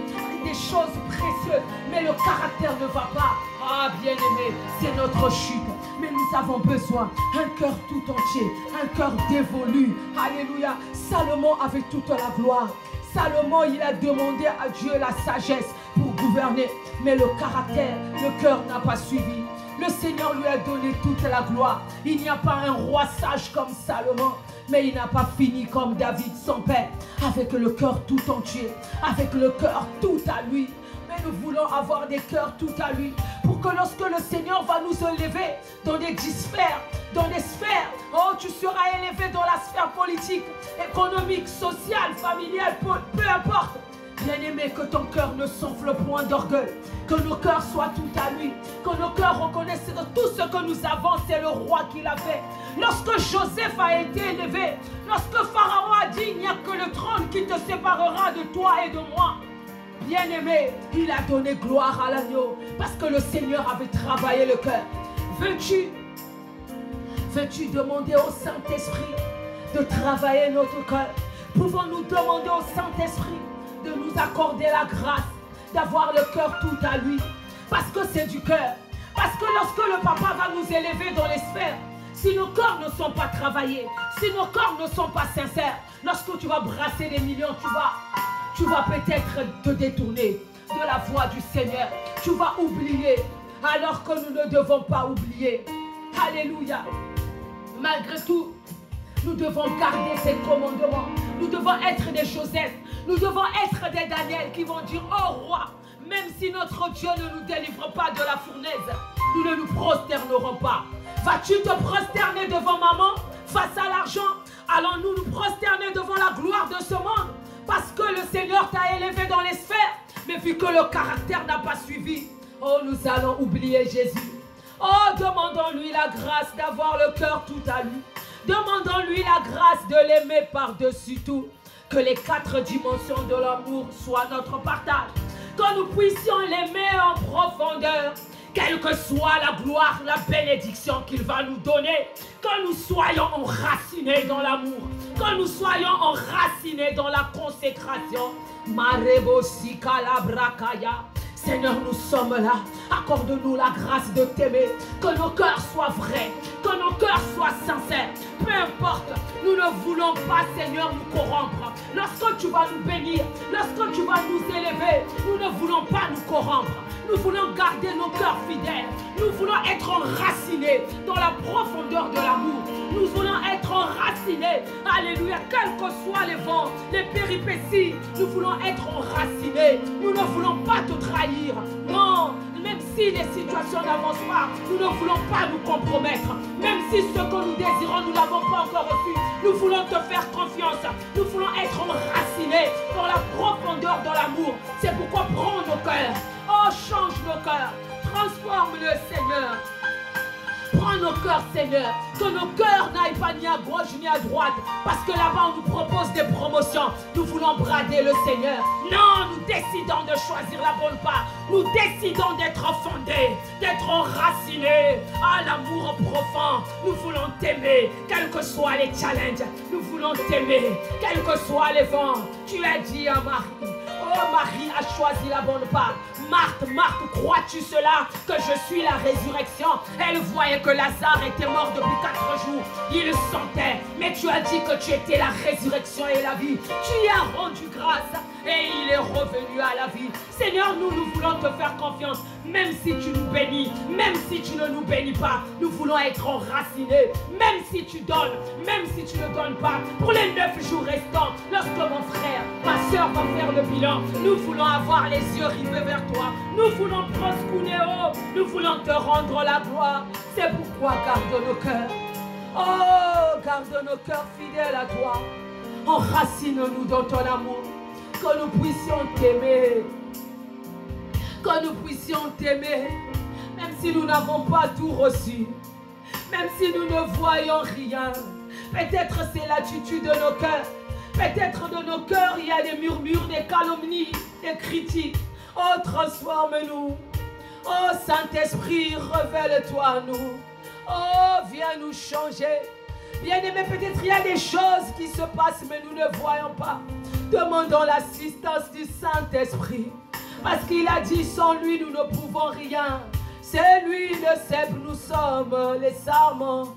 des choses précieuses, mais le caractère ne va pas. Ah, bien-aimé, c'est notre chute. Mais nous avons besoin d'un cœur tout entier, un cœur dévolu. Alléluia. Salomon avait toute la gloire. Salomon, il a demandé à Dieu la sagesse pour gouverner. Mais le caractère, le cœur n'a pas suivi. Le Seigneur lui a donné toute la gloire. Il n'y a pas un roi sage comme Salomon, mais il n'a pas fini comme David, son père, avec le cœur tout entier, avec le cœur tout à lui. Mais nous voulons avoir des cœurs tout à lui, pour que lorsque le Seigneur va nous élever dans des sphères, oh, tu seras élevé dans la sphère politique, économique, sociale, familiale, peu importe. Bien-aimé, que ton cœur ne s'enfle point d'orgueil, que nos cœurs soient tout à lui, que nos cœurs reconnaissent que tout ce que nous avons, c'est le roi qui l'a fait. Lorsque Joseph a été élevé, lorsque Pharaon a dit, il n'y a que le trône qui te séparera de toi et de moi. Bien-aimé, il a donné gloire à l'agneau, parce que le Seigneur avait travaillé le cœur. Veux-tu demander au Saint-Esprit de travailler notre cœur? Pouvons-nous demander au Saint-Esprit de nous accorder la grâce d'avoir le cœur tout à lui? Parce que c'est du cœur. Parce que lorsque le papa va nous élever dans les sphères, si nos cœurs ne sont pas travaillés, si nos cœurs ne sont pas sincères, lorsque tu vas brasser les millions, tu vas peut-être te détourner de la voie du Seigneur. Tu vas oublier, alors que nous ne devons pas oublier. Alléluia. Malgré tout, nous devons garder ces commandements. Nous devons être des Joseph. Nous devons être des Daniel qui vont dire, oh roi, même si notre Dieu ne nous délivre pas de la fournaise, nous ne nous prosternerons pas. Vas-tu te prosterner devant maman face à l'argent? Allons-nous nous prosterner devant la gloire de ce monde? Parce que le Seigneur t'a élevé dans les sphères, mais vu que le caractère n'a pas suivi, oh, nous allons oublier Jésus. Oh, demandons-lui la grâce d'avoir le cœur tout à lui. Demandons-lui la grâce de l'aimer par-dessus tout. Que les 4 dimensions de l'amour soient notre partage. Que nous puissions l'aimer en profondeur. Quelle que soit la gloire, la bénédiction qu'il va nous donner. Que nous soyons enracinés dans l'amour. Que nous soyons enracinés dans la consécration. Marebosi kalabrakaya. Seigneur, nous sommes là. Accorde-nous la grâce de t'aimer. Que nos cœurs soient vrais. Que nos cœurs soient sincères. Peu importe, nous ne voulons pas, Seigneur, nous corrompre. Lorsque tu vas nous bénir, lorsque tu vas nous élever, nous ne voulons pas nous corrompre. Nous voulons garder nos cœurs fidèles. Nous voulons être enracinés dans la profondeur de l'amour. Nous voulons être enracinés. Alléluia. Quels que soient les vents, les péripéties, nous voulons être enracinés. Nous ne voulons pas te trahir. Non. Même si les situations n'avancent pas, nous ne voulons pas nous compromettre. Même si ce que nous désirons, nous n'avons pas encore reçu, nous voulons te faire confiance. Nous voulons être enracinés dans la profondeur de l'amour. C'est pourquoi prends nos cœurs. Oh, change nos cœurs. Transforme-le, Seigneur. Prends nos cœurs, Seigneur. Que nos cœurs n'aillent pas ni à gauche ni à droite. Parce que là-bas, on nous propose des promotions. Nous voulons brader le Seigneur. Non, nous décidons de choisir la bonne part. Nous décidons d'être fondés, d'être enracinés à l'amour profond. Nous voulons t'aimer, quels que soient les challenges. Nous voulons t'aimer, quels que soient les vents. Tu as dit à Marie. Oh, Marie a choisi la bonne part. Marthe, Marthe, crois-tu cela? Que je suis la résurrection. Elle voyait que Lazare était mort depuis 4 jours. Il le sentait. Mais tu as dit que tu étais la résurrection et la vie. Tu y as rendu grâce et il est revenu à la vie. Seigneur, nous voulons te faire confiance. Même si tu nous bénis, même si tu ne nous bénis pas, nous voulons être enracinés. Même si tu donnes, même si tu ne donnes pas. Pour les 9 jours restants, lorsque mon frère, ma soeur va faire le bilan, nous voulons avoir les yeux rivés vers toi. Nous voulons proskuneo, nous voulons te rendre la gloire. C'est pourquoi garde nos cœurs. Oh, garde nos cœurs fidèles à toi. Enracine-nous dans ton amour. Que nous puissions t'aimer. Que nous puissions t'aimer. Même si nous n'avons pas tout reçu. Même si nous ne voyons rien. Peut-être c'est l'attitude de nos cœurs. Peut-être de nos cœurs il y a des murmures, des calomnies, des critiques. Oh, transforme-nous. Oh, Saint-Esprit, révèle-toi à nous. Oh, viens nous changer. Bien-aimés, peut-être il y a des choses qui se passent, mais nous ne voyons pas. Demandons l'assistance du Saint-Esprit. Parce qu'il a dit, sans lui, nous ne pouvons rien. C'est lui le cep, nous sommes les sarments.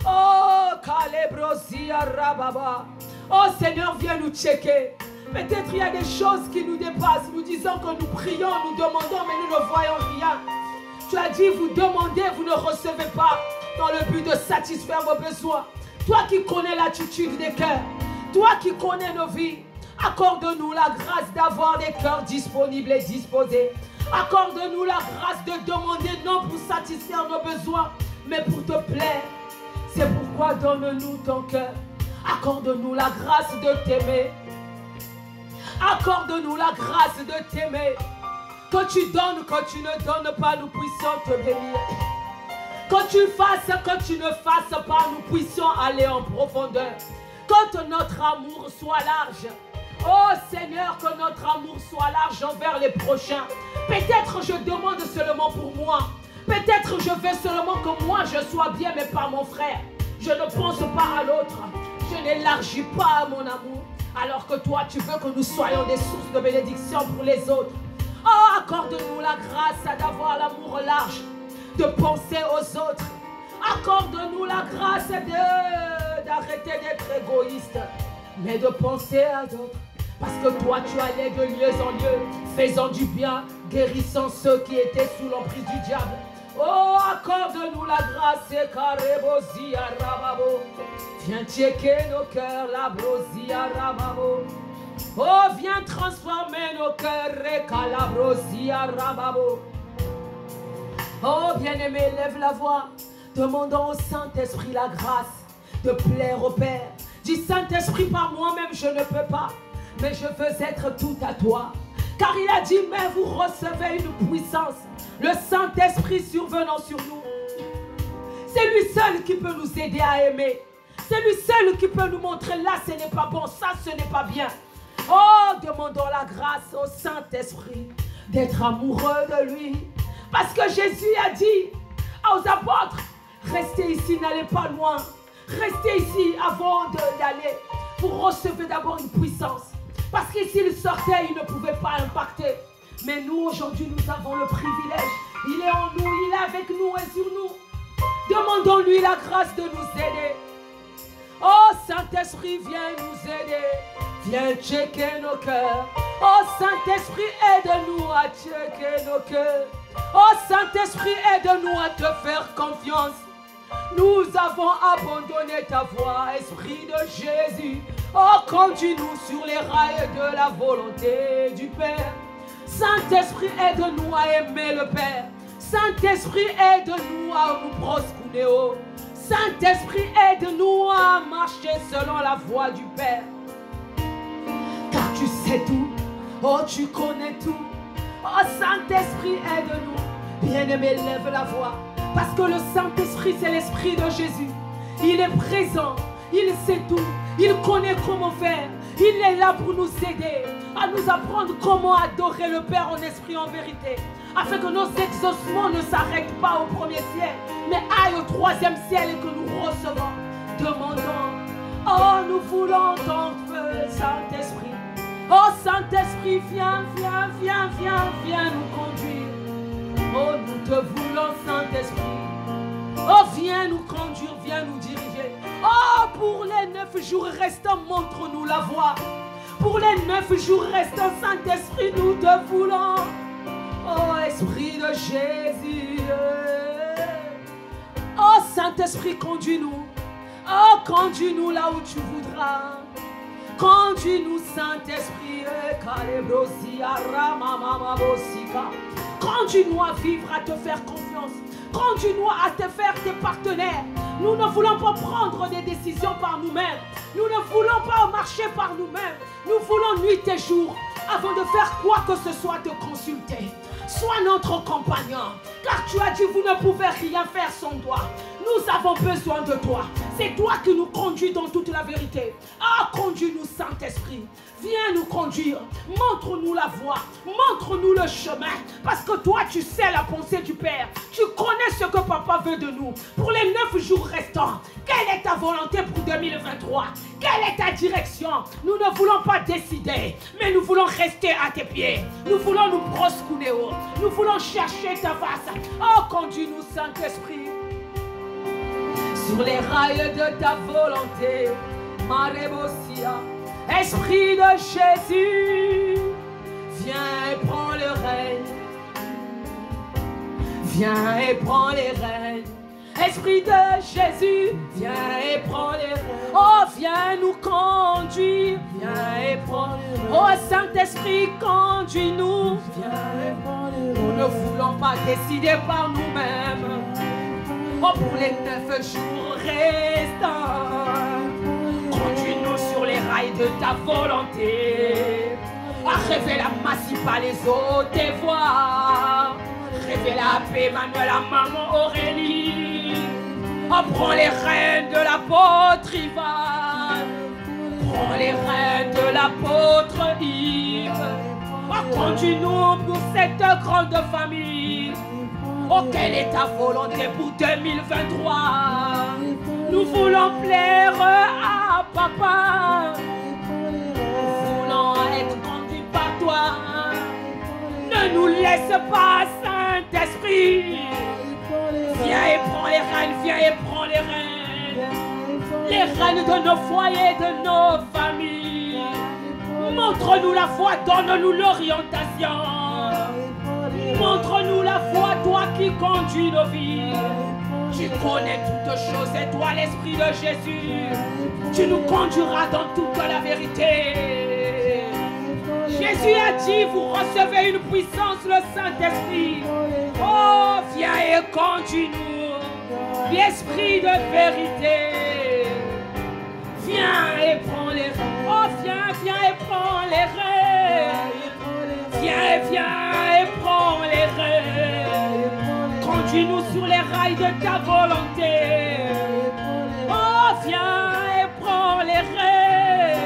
Oh, Kalebrosia Rababa. Oh, Seigneur, viens nous checker. Peut-être il y a des choses qui nous dépassent. Nous disons que nous prions, nous demandons, mais nous ne voyons rien. Tu as dit, vous demandez, vous ne recevez pas. Dans le but de satisfaire vos besoins. Toi qui connais l'attitude des cœurs. Toi qui connais nos vies. Accorde-nous la grâce d'avoir des cœurs disponibles et disposés. Accorde-nous la grâce de demander non pour satisfaire nos besoins, mais pour te plaire. C'est pourquoi donne-nous ton cœur. Accorde-nous la grâce de t'aimer. Accorde-nous la grâce de t'aimer. Que tu donnes, que tu ne donnes pas, nous puissions te bénir. Que tu fasses, que tu ne fasses pas, nous puissions aller en profondeur. Que notre amour soit large. Oh Seigneur, que notre amour soit large envers les prochains. Peut-être je demande seulement pour moi. Peut-être je veux seulement que moi je sois bien, mais pas mon frère. Je ne pense pas à l'autre. Je n'élargis pas mon amour. Alors que toi, tu veux que nous soyons des sources de bénédiction pour les autres. Oh, accorde-nous la grâce d'avoir l'amour large, de penser aux autres. Accorde-nous la grâce d'arrêter d'être égoïste, mais de penser à d'autres. Parce que toi, tu allais de lieu en lieu, faisant du bien, guérissant ceux qui étaient sous l'emprise du diable. Oh, accorde-nous la grâce, Karebosia Rababo. Viens checker nos cœurs, la brosia Rababo. Oh, viens transformer nos cœurs, Calabrosia Rababo. Oh, bien-aimé, lève la voix. Demandons au Saint-Esprit la grâce de plaire au Père. Dis, Saint-Esprit, par moi-même, je ne peux pas. Mais je veux être tout à toi. Car il a dit, mais vous recevez une puissance. Le Saint-Esprit survenant sur nous. C'est lui seul qui peut nous aider à aimer. C'est lui seul qui peut nous montrer, là, ce n'est pas bon, ça, ce n'est pas bien. Oh, demandons la grâce au Saint-Esprit d'être amoureux de lui. Parce que Jésus a dit aux apôtres, restez ici, n'allez pas loin. Restez ici avant d'aller. Vous recevez d'abord une puissance. Parce que s'il sortait, il ne pouvait pas impacter. Mais nous, aujourd'hui, nous avons le privilège. Il est en nous, il est avec nous et sur nous. Demandons-lui la grâce de nous aider. Oh, Saint-Esprit, viens nous aider. Viens checker nos cœurs. Oh Saint-Esprit, aide-nous à checker nos cœurs. Oh Saint-Esprit, aide-nous à te faire confiance. Nous avons abandonné ta voie, Esprit de Jésus. Oh, conduis-nous sur les rails de la volonté du Père. Saint-Esprit, aide-nous à aimer le Père. Saint-Esprit, aide-nous à nous proscouner. Saint-Esprit, aide-nous à marcher selon la voie du Père. Car tu sais tout, oh tu connais tout. Oh Saint-Esprit, aide-nous. Bien-aimé, lève la voix. Parce que le Saint-Esprit, c'est l'Esprit de Jésus. Il est présent, il sait tout, il connaît comment faire. Il est là pour nous aider, à nous apprendre comment adorer le Père en esprit, en vérité. Afin que nos exaucements ne s'arrêtent pas au premier ciel, mais aillent au troisième ciel et que nous recevons. Demandons, oh nous voulons ton feu, Saint-Esprit. Oh Saint-Esprit, viens, viens, viens, viens, viens nous conduire. Oh, nous te voulons, Saint-Esprit. Oh, viens nous conduire, viens nous diriger. Oh, pour les 9 jours restants, montre-nous la voie. Pour les 9 jours restants, Saint-Esprit, nous te voulons. Oh, Esprit de Jésus. Oh, Saint-Esprit, conduis-nous. Oh, conduis-nous là où tu voudras. Conduis-nous, Saint-Esprit. Conduis-nous à vivre, à te faire confiance. Conduis-nous à te faire tes partenaires. Nous ne voulons pas prendre des décisions par nous-mêmes. Nous ne voulons pas marcher par nous-mêmes. Nous voulons nuit et jour, avant de faire quoi que ce soit, te consulter. Sois notre compagnon, car tu as dit vous ne pouvez rien faire sans toi. Nous avons besoin de toi. C'est toi qui nous conduis dans toute la vérité. Ah, conduis-nous, Saint-Esprit. Viens nous conduire. Montre-nous la voie. Montre-nous le chemin. Parce que toi, tu sais la pensée du Père. Tu connais ce que Papa veut de nous. Pour les 9 jours restants, quelle est ta volonté pour 2023? Quelle est ta direction? Nous ne voulons pas décider, mais nous voulons rester à tes pieds. Nous voulons nous proscouner. Nous voulons chercher ta face. Oh, conduis-nous, Saint-Esprit, sur les rails de ta volonté. Marebosia, Esprit de Jésus, viens et prends le règne. Viens et prends les rênes. Esprit de Jésus, viens et prends les rênes. Oh, viens nous conduire. Viens et prends les rênes. Oh, Saint-Esprit, conduis-nous. Viens et prends les rênes. Nous ne voulons pas décider par nous-mêmes. Oh, pour les 9 jours restants, conduis-nous sur les rails de ta volonté. Révèle la massif à les autres tes voix. Révèle la paix, Emmanuel, la maman Aurélie. Oh, prends les rênes de l'apôtre Ivan. Prends les rênes de l'apôtre Yves. Oh, conduis-nous pour cette grande famille. Oh, quelle est ta volonté pour 2023? Nous voulons plaire à Papa. Nous voulons être conduits par toi. Ne nous laisse pas, Saint-Esprit. Viens et prends les rênes, viens et prends les rênes. Les rênes de nos foyers, de nos familles. Montre-nous la voie, donne-nous l'orientation. Montre-nous la voie, toi qui conduis nos vies. Tu connais toutes choses et toi, l'Esprit de Jésus, tu nous conduiras dans toute la vérité. Jésus a dit, vous recevez une puissance, le Saint-Esprit. Oh, viens et conduis-nous, l'Esprit de vérité. Viens et prends les rênes. Oh, viens, viens et prends les rênes. Viens, viens et prends les rênes. Conduis-nous sur les rails de ta volonté. Oh, viens et prends les rênes.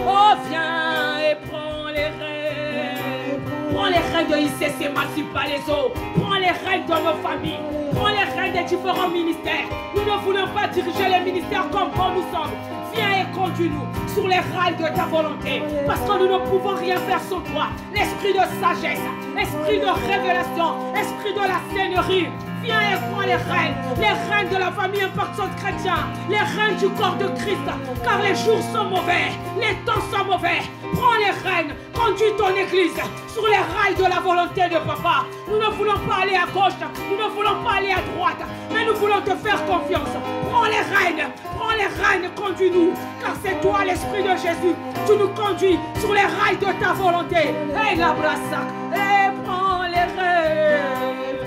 Oh, viens et prends les rênes. Prends les rênes de ICC Massy-Palaiso. Prends les rênes de nos familles. Prends les rênes des différents ministères. Nous ne voulons pas diriger les ministères comme bon nous sommes. Viens et conduis-nous sur les rails de ta volonté. Parce que nous ne pouvons rien faire sans toi. L'esprit de sagesse, esprit de révélation, esprit de la seigneurie. viens et prends les rênes de la famille impactante chrétienne, les rênes du corps de Christ, car les jours sont mauvais, les temps sont mauvais. Prends les rênes, conduis ton église sur les rails de la volonté de Papa. Nous ne voulons pas aller à gauche, nous ne voulons pas aller à droite, mais nous voulons te faire confiance. Prends les rênes, conduis-nous, car c'est toi l'Esprit de Jésus. Tu nous conduis sur les rails de ta volonté. Et la brassac, et prends les rênes.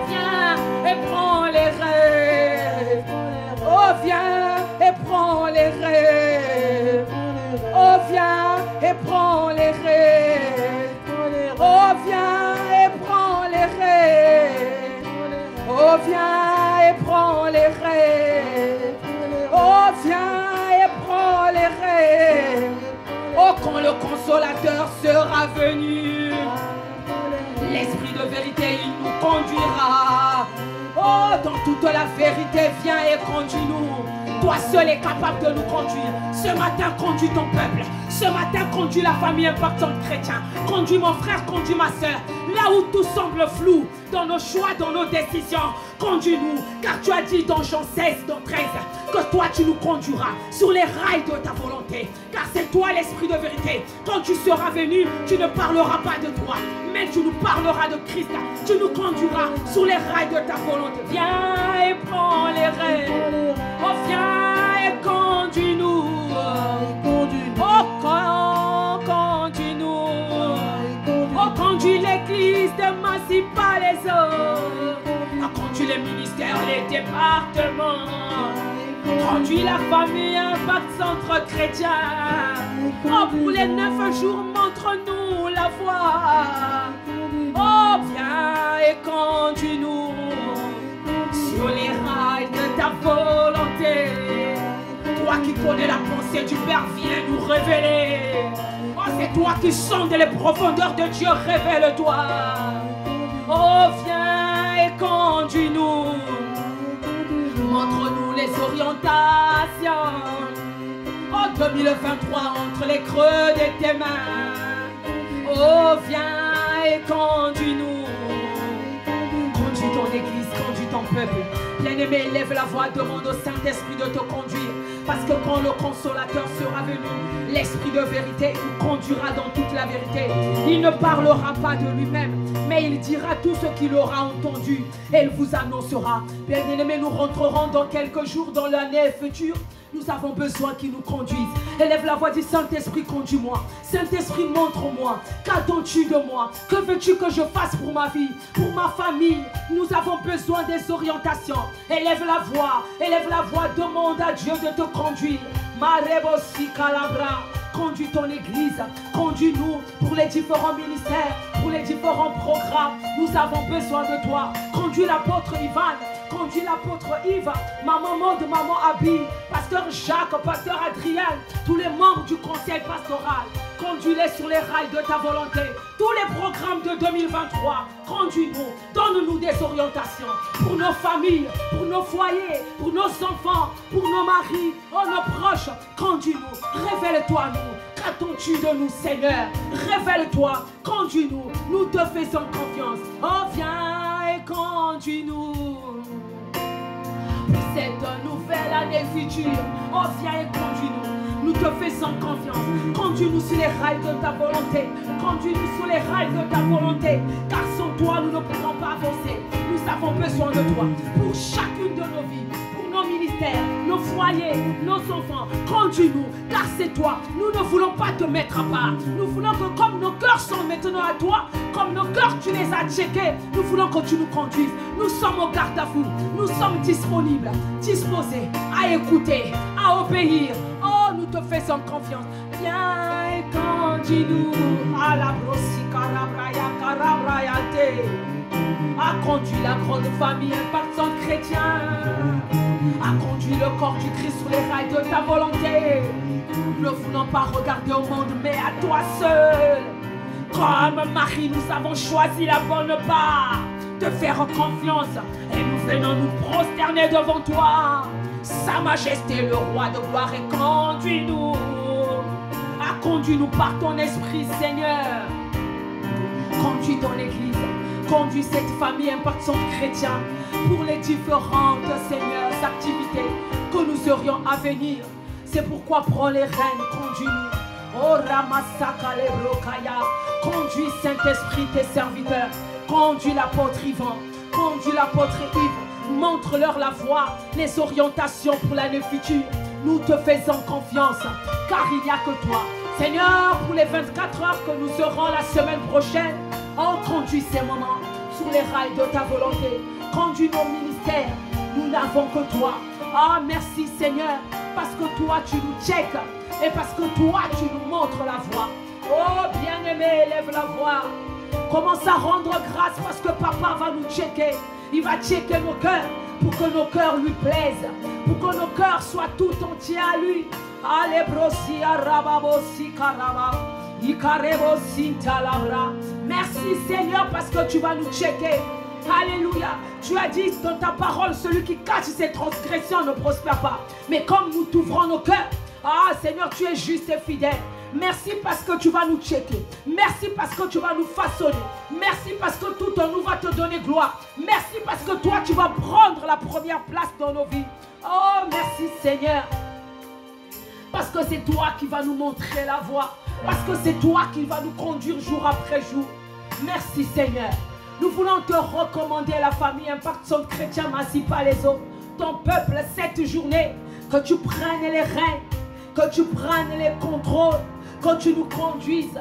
Viens et prends les rênes. Oh, viens et prends les rênes. Oh, viens et prends les rênes. Oh, viens et prends les rênes. Oh, viens et prends les rênes. Oh, viens et prends les rênes. Oh, quand le consolateur sera venu, l'Esprit de vérité, il nous conduira. Oh, dans toute la vérité, viens et conduis-nous. Toi seul est capable de nous conduire. Ce matin, conduis ton peuple. Ce matin, conduis la famille impactante chrétienne. Conduis mon frère, conduis ma soeur. Là où tout semble flou, dans nos choix, dans nos décisions, conduis-nous. Car tu as dit dans Jean 16, dans 13, que toi tu nous conduiras sur les rails de ta volonté. Car c'est toi l'Esprit de vérité. Quand tu seras venu, tu ne parleras pas de toi, mais tu nous parleras de Christ. Tu nous conduiras sur les rails de ta volonté. Viens et prends les rails. Oh, viens et conduis-nous. Oh, conduis-nous. Oh, conduis l'église, d'émanciper les hommes. Oh, conduis les ministères, les départements. Conduis la famille, impact centre chrétien. Oh, pour les 9 jours, montre-nous la voie. Oh, viens et conduis-nous sur les rails de ta volonté. Toi qui connais la pensée du Père, viens nous révéler. Oh, c'est toi qui sondes les profondeurs de Dieu, révèle-toi. Oh, viens et conduis-nous. Montre-nous les orientations. Oh, 2023, entre les creux de tes mains. Oh, viens et conduis-nous. Conduis ton église, conduis ton peuple. Bien-aimé, lève la voix, demande au Saint-Esprit de te conduire. Parce que quand le consolateur sera venu, l'Esprit de vérité nous conduira dans toute la vérité. Il ne parlera pas de lui-même, mais il dira tout ce qu'il aura entendu et il vous annoncera. Bien-aimé, nous rentrerons dans quelques jours dans l'année future. Nous avons besoin qu'il nous conduise. Élève la voix, dit Saint-Esprit, conduis-moi. Saint-Esprit, montre-moi. Qu'attends-tu de moi? Que veux-tu que je fasse pour ma vie, pour ma famille? Nous avons besoin des orientations. Élève la voix, demande à Dieu de te conduire. Marebosi Calabra. Conduis ton église, conduis-nous pour les différents ministères, pour les différents programmes. Nous avons besoin de toi. Conduis l'apôtre Ivan, conduis l'apôtre Yves, maman Maud, maman Abby, pasteur Jacques, pasteur Adrien, tous les membres du conseil pastoral. Conduis-les sur les rails de ta volonté. Tous les programmes de 2023, conduis-nous, donne-nous des orientations pour nos familles, pour nos foyers, pour nos enfants, pour nos maris, oh, nos proches. Conduis-nous, révèle-toi à nous. Qu'attends-tu de nous, Seigneur? Révèle-toi, conduis-nous, nous te faisons confiance. Oh, viens et conduis-nous pour cette nouvelle année future. Oh, viens et conduis-nous. Nous te faisons confiance. Conduis-nous sur les rails de ta volonté. Conduis-nous sur les rails de ta volonté. Car sans toi, nous ne pourrons pas avancer. Nous avons besoin de toi pour chacune de nos vies, pour nos ministères, nos foyers, nos enfants. Conduis-nous, car c'est toi. Nous ne voulons pas te mettre à part. Nous voulons que comme nos cœurs sont maintenant à toi, comme nos cœurs tu les as checkés, nous voulons que tu nous conduises. Nous sommes au garde à vous. Nous sommes disponibles, disposés à écouter, à obéir. Oh, nous te faisons confiance. Viens et conduis-nous à la brosse carabraya carabrayate. A conduit la grande famille impactante chrétienne. A conduit le corps du Christ sur les rails de ta volonté. Nous ne voulons pas regarder au monde, mais à toi seul. Comme Marie, nous avons choisi la bonne part, te faire confiance. Et nous venons nous prosterner devant toi. Sa Majesté, le Roi de gloire, et conduis-nous. Conduis-nous par ton esprit, Seigneur. Conduis ton église, conduis cette famille Impact Centre Chrétien pour les différentes, Seigneur, activités que nous aurions à venir. C'est pourquoi prends les rênes, conduis-nous. Oh Ramasaka Lebrokaya, conduis Saint-Esprit tes serviteurs, conduis l'apôtre Yvan, conduis l'apôtre Yves, montre-leur la voie, les orientations pour l'année future. Nous te faisons confiance, car il n'y a que toi. Seigneur, pour les 24 heures que nous aurons la semaine prochaine, oh, conduis ces moments sur les rails de ta volonté. Conduis nos ministères, nous n'avons que toi. Ah, merci Seigneur, parce que toi tu nous checkes et parce que toi tu nous montres la voie. Oh, bien-aimé, élève la voix. Commence à rendre grâce parce que papa va nous checker. Il va checker nos cœurs pour que nos cœurs lui plaisent, pour que nos cœurs soient tout entiers à lui. Merci Seigneur parce que tu vas nous checker. Alléluia. Tu as dit dans ta parole, celui qui cache ses transgressions ne prospère pas. Mais comme nous t'ouvrons nos cœurs, ah Seigneur, tu es juste et fidèle. Merci parce que tu vas nous checker. Merci parce que tu vas nous façonner. Merci parce que tout en nous va te donner gloire. Merci parce que toi tu vas prendre la première place dans nos vies. Oh merci Seigneur. Parce que c'est toi qui vas nous montrer la voie. Parce que c'est toi qui vas nous conduire jour après jour. Merci Seigneur. Nous voulons te recommander la famille Impact Centre Chrétien Massy Palaiseau, ton peuple cette journée, que tu prennes les rênes, que tu prennes les contrôles, que tu nous conduises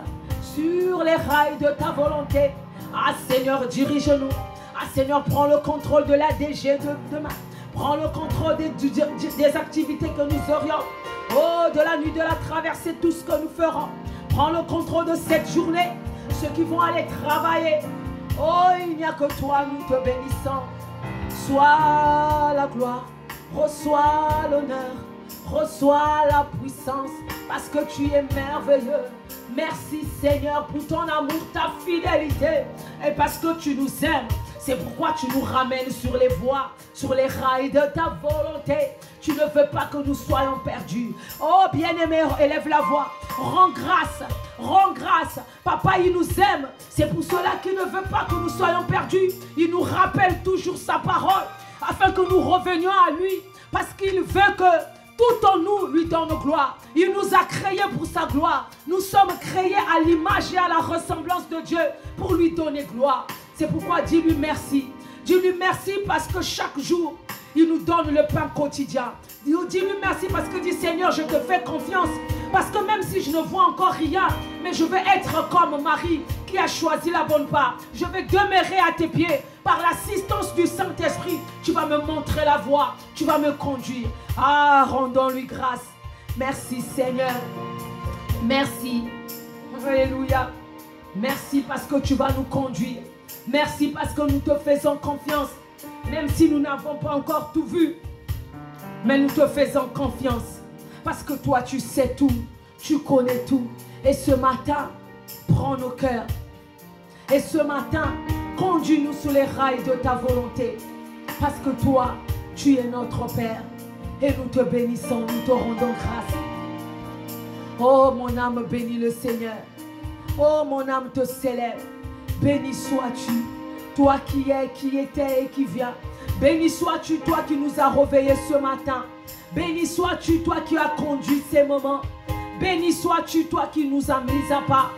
sur les rails de ta volonté. Ah Seigneur, dirige-nous. Ah Seigneur, prends le contrôle de la DG de demain. Prends le contrôle des activités que nous aurions. Oh, de la nuit, de la traversée, tout ce que nous ferons. Prends le contrôle de cette journée. Ceux qui vont aller travailler. Oh, il n'y a que toi, nous te bénissons. Sois la gloire, reçois l'honneur, reçois la puissance, parce que tu es merveilleux. Merci Seigneur pour ton amour, ta fidélité, et parce que tu nous aimes. C'est pourquoi tu nous ramènes sur les voies, sur les rails de ta volonté. Tu ne veux pas que nous soyons perdus. Oh bien-aimé, élève la voix. Rends grâce, rends grâce. Papa, il nous aime. C'est pour cela qu'il ne veut pas que nous soyons perdus. Il nous rappelle toujours sa parole, afin que nous revenions à lui. Parce qu'il veut que tout en nous lui donne gloire. Il nous a créés pour sa gloire. Nous sommes créés à l'image et à la ressemblance de Dieu pour lui donner gloire. C'est pourquoi dis-lui merci. Dis-lui merci parce que chaque jour, il nous donne le pain quotidien. Dis-lui merci parce que dis Seigneur, je te fais confiance. Parce que même si je ne vois encore rien, mais je vais être comme Marie qui a choisi la bonne part. Je vais demeurer à tes pieds. Par l'assistance du Saint-Esprit, tu vas me montrer la voie. Tu vas me conduire. Ah, rendons-lui grâce. Merci Seigneur. Merci. Alléluia. Merci parce que tu vas nous conduire. Merci parce que nous te faisons confiance. Même si nous n'avons pas encore tout vu. Mais nous te faisons confiance. Parce que toi tu sais tout. Tu connais tout. Et ce matin, prends nos cœurs. Et ce matin, conduis-nous sur les rails de ta volonté. Parce que toi, tu es notre Père. Et nous te bénissons, nous te rendons grâce. Oh mon âme bénis le Seigneur. Oh mon âme te célèbre. Béni sois-tu, toi qui es, qui étais et qui viens. Béni sois-tu, toi qui nous as réveillés ce matin. Béni sois-tu, toi qui as conduit ces moments. Béni sois-tu, toi qui nous as mis à part.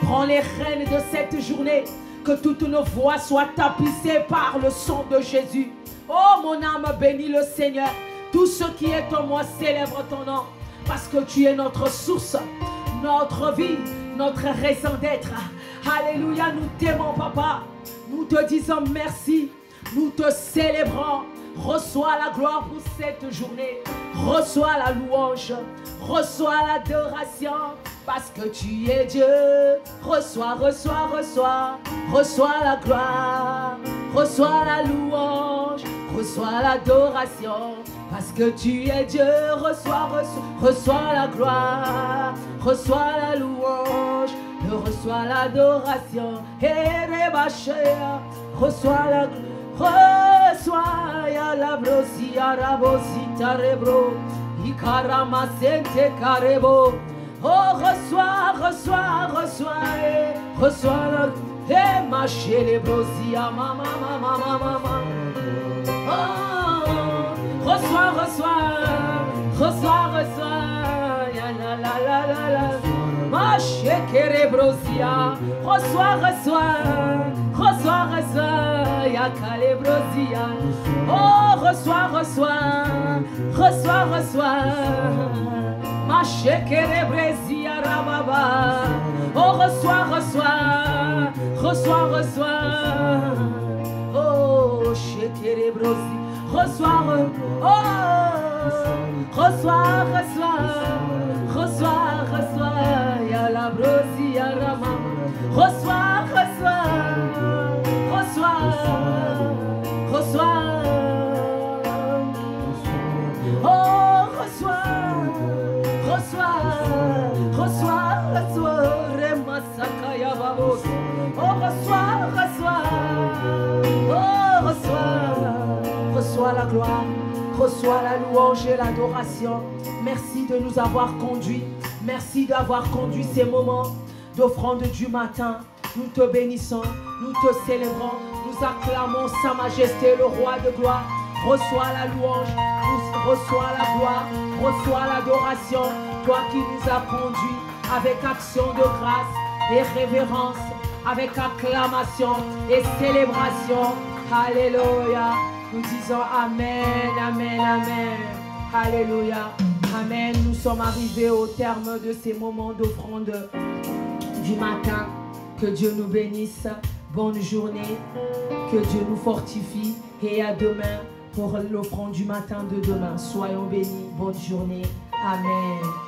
Prends les rênes de cette journée. Que toutes nos voix soient tapissées par le sang de Jésus. Oh mon âme bénis le Seigneur. Tout ce qui est en moi célèbre ton nom. Parce que tu es notre source, notre vie, notre raison d'être. Alléluia, nous t'aimons papa. Nous te disons merci. Nous te célébrons. Reçois la gloire pour cette journée. Reçois la louange. Reçois l'adoration. Parce que tu es Dieu. Reçois, reçois, reçois. Reçois la gloire. Reçois la louange. Reçois l'adoration. Parce que tu es Dieu. Reçois, reçois. Reçois la gloire. Reçois la louange. Reçois l'adoration. Reçois la gloire. Reçois ya la brosi ya rabosi tarebro. Ikarama sente karebo. Oh, reçois, reçois, reçois, reçois la Eh, ma célébrosia, mama, mama, mama, mama. Oh, reçois, reçois, reçois, reçois. Ya la la la la la. Ma célébrosia, reçois, reçois, reçois, reçois. Ya calébrosia. Oh, reçois, reçois, reçois, reçois. Ma célébrosia, rababa. Oh, reçois, reçois, reçois, reçois. Oh, chétérébrosi, reçois, oh, reçois, reçois, reçois, reçois, ya la brosi, ya rama, reçois, reçois, reçois, reçois, oh, reçois, reçois, reçois, reçois, remasaka ya babos, oh, reçois, reçois. Oh, reçois la gloire, reçois la louange et l'adoration. Merci de nous avoir conduits. Merci d'avoir conduit ces moments d'offrande du matin. Nous te bénissons, nous te célébrons, nous acclamons Sa Majesté, le Roi de gloire. Reçois la louange, reçois la gloire, reçois l'adoration. Toi qui nous as conduits avec action de grâce et révérence, avec acclamation et célébration. Alléluia. Nous disons Amen, Amen, Amen. Alléluia. Amen. Nous sommes arrivés au terme de ces moments d'offrande du matin. Que Dieu nous bénisse. Bonne journée. Que Dieu nous fortifie. Et à demain pour l'offrande du matin de demain. Soyons bénis. Bonne journée. Amen.